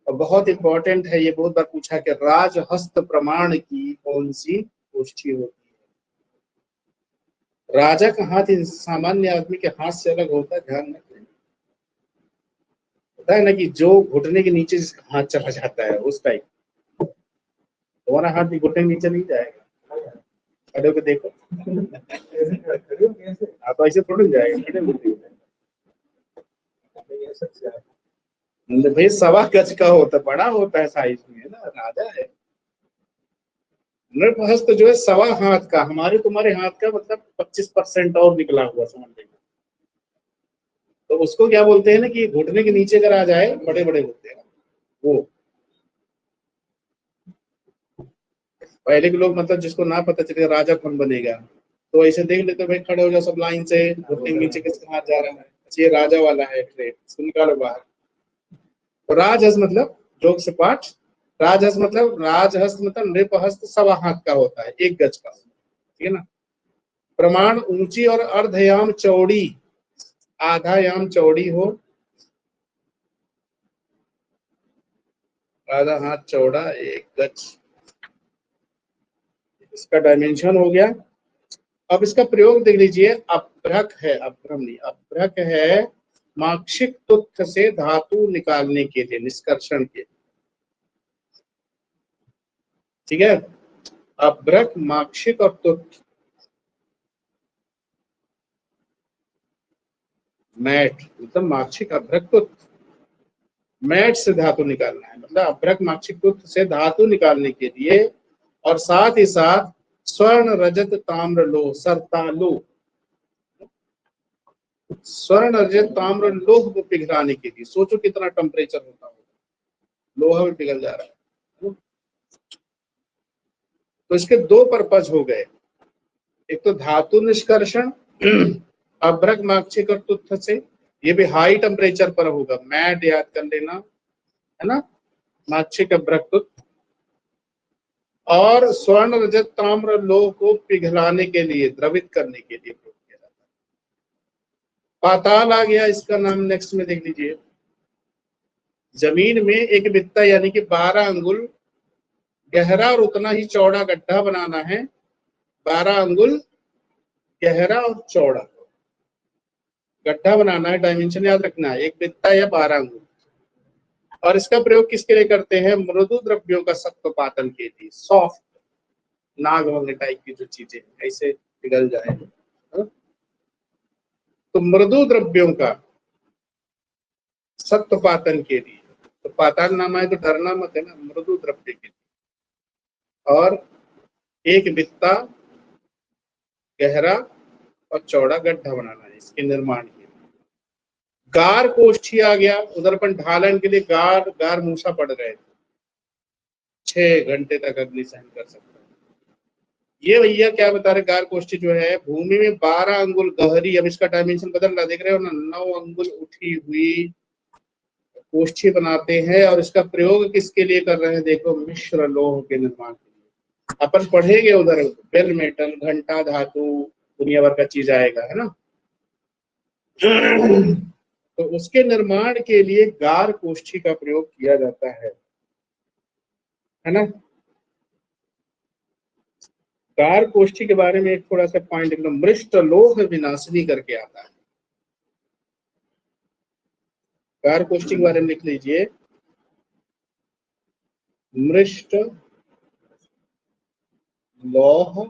और बहुत इंपॉर्टेंट है, ये बहुत बार पूछा कि राजहस्त प्रमाण की कौन सी कोष्ठी होती है। राजा का हाथ सामान्य आदमी के हाथ से अलग होता है, ध्यान रखें। पता है ना कि जो घुटने के नीचे जिसका हाथ चला जाता है उस टाइप, तुम्हारा हाथ भी घुटने के नीचे नहीं जाएगा, खड़े होकर देखो। आप ऐसे थोड़ी जाएगा, भाई 1.25 गज का होता, बड़ा होता है साइज में, ना राजा है। नृपहस्त जो है 1.25 हाथ का, हमारे तुम्हारे हाथ का मतलब 25% और निकला हुआ, समझ लेंगे। तो उसको क्या बोलते हैं ना कि घुटने के नीचे अगर आ जाए, बड़े बड़े होते हैं वो। पहले के लोग मतलब जिसको ना पता चले राजा कौन बनेगा, तो ऐसे देख लेते भाई खड़े हो जाओ सब लाइन से, घुटने के नीचे किसका हाथ जा रहा है, ये राजा वाला है ट्रेड, इसको निकालो बाहर। तो राजहंस मतलब जोग से पाठ, राजहंस मतलब नृपहस्त सवा हाथ का होता है, 1 गज का, ठीक है ना। प्रमाण ऊंची और अर्धयाम चौड़ी, आधा याम चौड़ी हो, आधा हाथ चौड़ा, 1 गज, इसका डायमेंशन हो गया। अब इसका प्रयोग देख लीजिए, अभ्रक है, अभ्रम नहीं, अभ्रक है माक्षिक तुथ से धातु निकालने के लिए, निष्कर्षण के, ठीक है। अभ्रक, माक्षिक और तुथ, मैट मतलब माक्षिक, अभ्रक, तुथ, मैट से धातु निकालना है, मतलब अभ्रक माक्षिक तुथ से धातु निकालने के लिए, और साथ ही साथ स्वर्ण रजत ताम्र लोह, सरतालु, स्वर्ण रजत ताम्र लोह को पिघलाने के लिए। सोचो कितना टेम्परेचर होता होगा, लोहा भी पिघल जा रहा है। तो इसके 2 पर्पज हो गए, एक तो धातु निष्कर्षण अभ्रक माक्षिक और तुथ से, ये भी हाई टेम्परेचर पर होगा, मैट याद कर लेना, है ना, माक्षिक अभ्रक तुथ, और स्वर्ण रजत ताम्र लोह को पिघलाने के लिए, द्रवित करने के लिए प्रयोग किया जाता है। पाताल आ गया इसका नाम, नेक्स्ट में देख लीजिए। जमीन में एक बित्ता यानी कि 12 अंगुल गहरा और उतना ही चौड़ा गड्ढा बनाना है, 12 अंगुल गहरा और चौड़ा गड्ढा बनाना है, डायमेंशन याद रखना है, एक बित्ता या 12 अंगुल। और इसका प्रयोग किसके लिए करते हैं, मृदु द्रव्यों का सत्वपातन के लिए, सॉफ्ट नागवंग टाइप की जो चीजें ऐसे पिघल जाए, तो मृदु द्रव्यों का सत्वपातन के लिए, तो पाताल नाम है तो डरना मत, है ना, मृदु द्रव्य के लिए। और एक बित्ता गहरा और चौड़ा गड्ढा बनाना है इसके निर्माण के लिए। गार कोष्ठी आ गया, उधर पर ढालन के लिए गार गार मूसा पड़ गए, 6 घंटे तक अग्नि सहन कर सकता है। ये भैया क्या बता रहे, गार कोष्ठी जो है भूमि में 12 अंगुल गहरी, अब इसका डायमेंशन बदल रहा, देख रहे हो ना, 9 अंगुल उठी हुई कोष्ठी बनाते हैं। और इसका प्रयोग किसके लिए कर रहे हैं, देखो, मिश्र लोह के निर्माण के लिए। अपन पढ़ेंगे उधर बेल मेटल, घंटा धातु, दुनिया भर का चीज आएगा, है ना। तो उसके निर्माण के लिए गार कोष्ठी का प्रयोग किया जाता है ना। गार कोष्ठी के बारे में एक थोड़ा सा पॉइंट, एकदम मृष्ट लोह विनाशिनी करके आता है। गार कोष्ठी के बारे में लिख लीजिए, मृष्ट लौह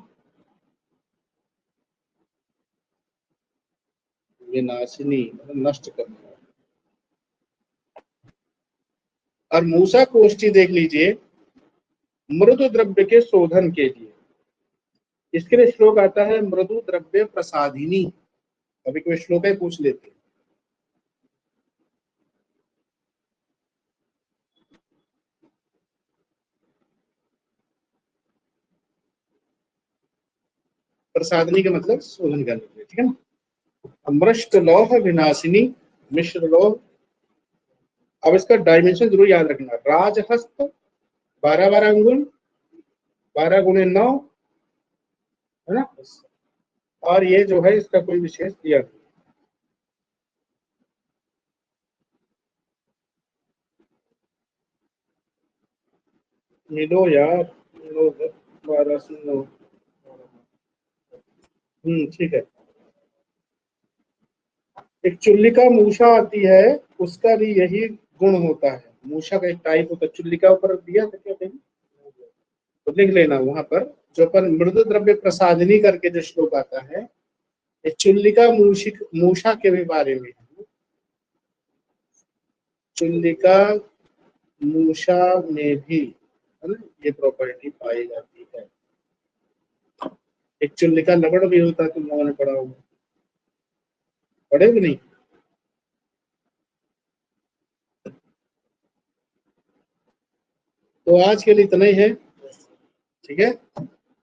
विनाशिनी, मतलब नष्ट करने वाला। और मूसा कोष्ठी देख लीजिए, मृदु द्रव्य के शोधन के लिए। इसके लिए श्लोक आता है, मृदु द्रव्य प्रसादिनी, कभी कोई श्लोक है पूछ लेते हैं। प्रसादनी का मतलब शोधन करने के लिए, ठीक है ना। मृष्ट लौह विनाशिनी, मिश्र लौह। अब इसका डायमेंशन जरूर याद रखना, राजहस्त 12 अंगुल, 12 × 9, है ना। और ये जो है इसका कोई विशेष दिया नहीं। मिलो यार, मिलो 12 से 9, ठीक है। एक चुल्लिका मूषा आती है, उसका भी यही गुण होता है। मूषा का एक टाइप होता है, चुल्लिका ऊपर दिया था क्या कहीं, तो लिख लेना वहां पर, जो पर मृदु द्रव्य प्रसादिनी करके जो श्लोक आता है, ये चुल्लिका मूषा के भी बारे में है। चुल्लिका मूषा में भी, है ना, ये प्रॉपर्टी पाई जाती है। एक चुल्लिका लकड़ भी होता है, तुम लोगों ने पढ़ा होगा, पढ़े भी नहीं। तो आज के लिए इतना ही है, ठीक है।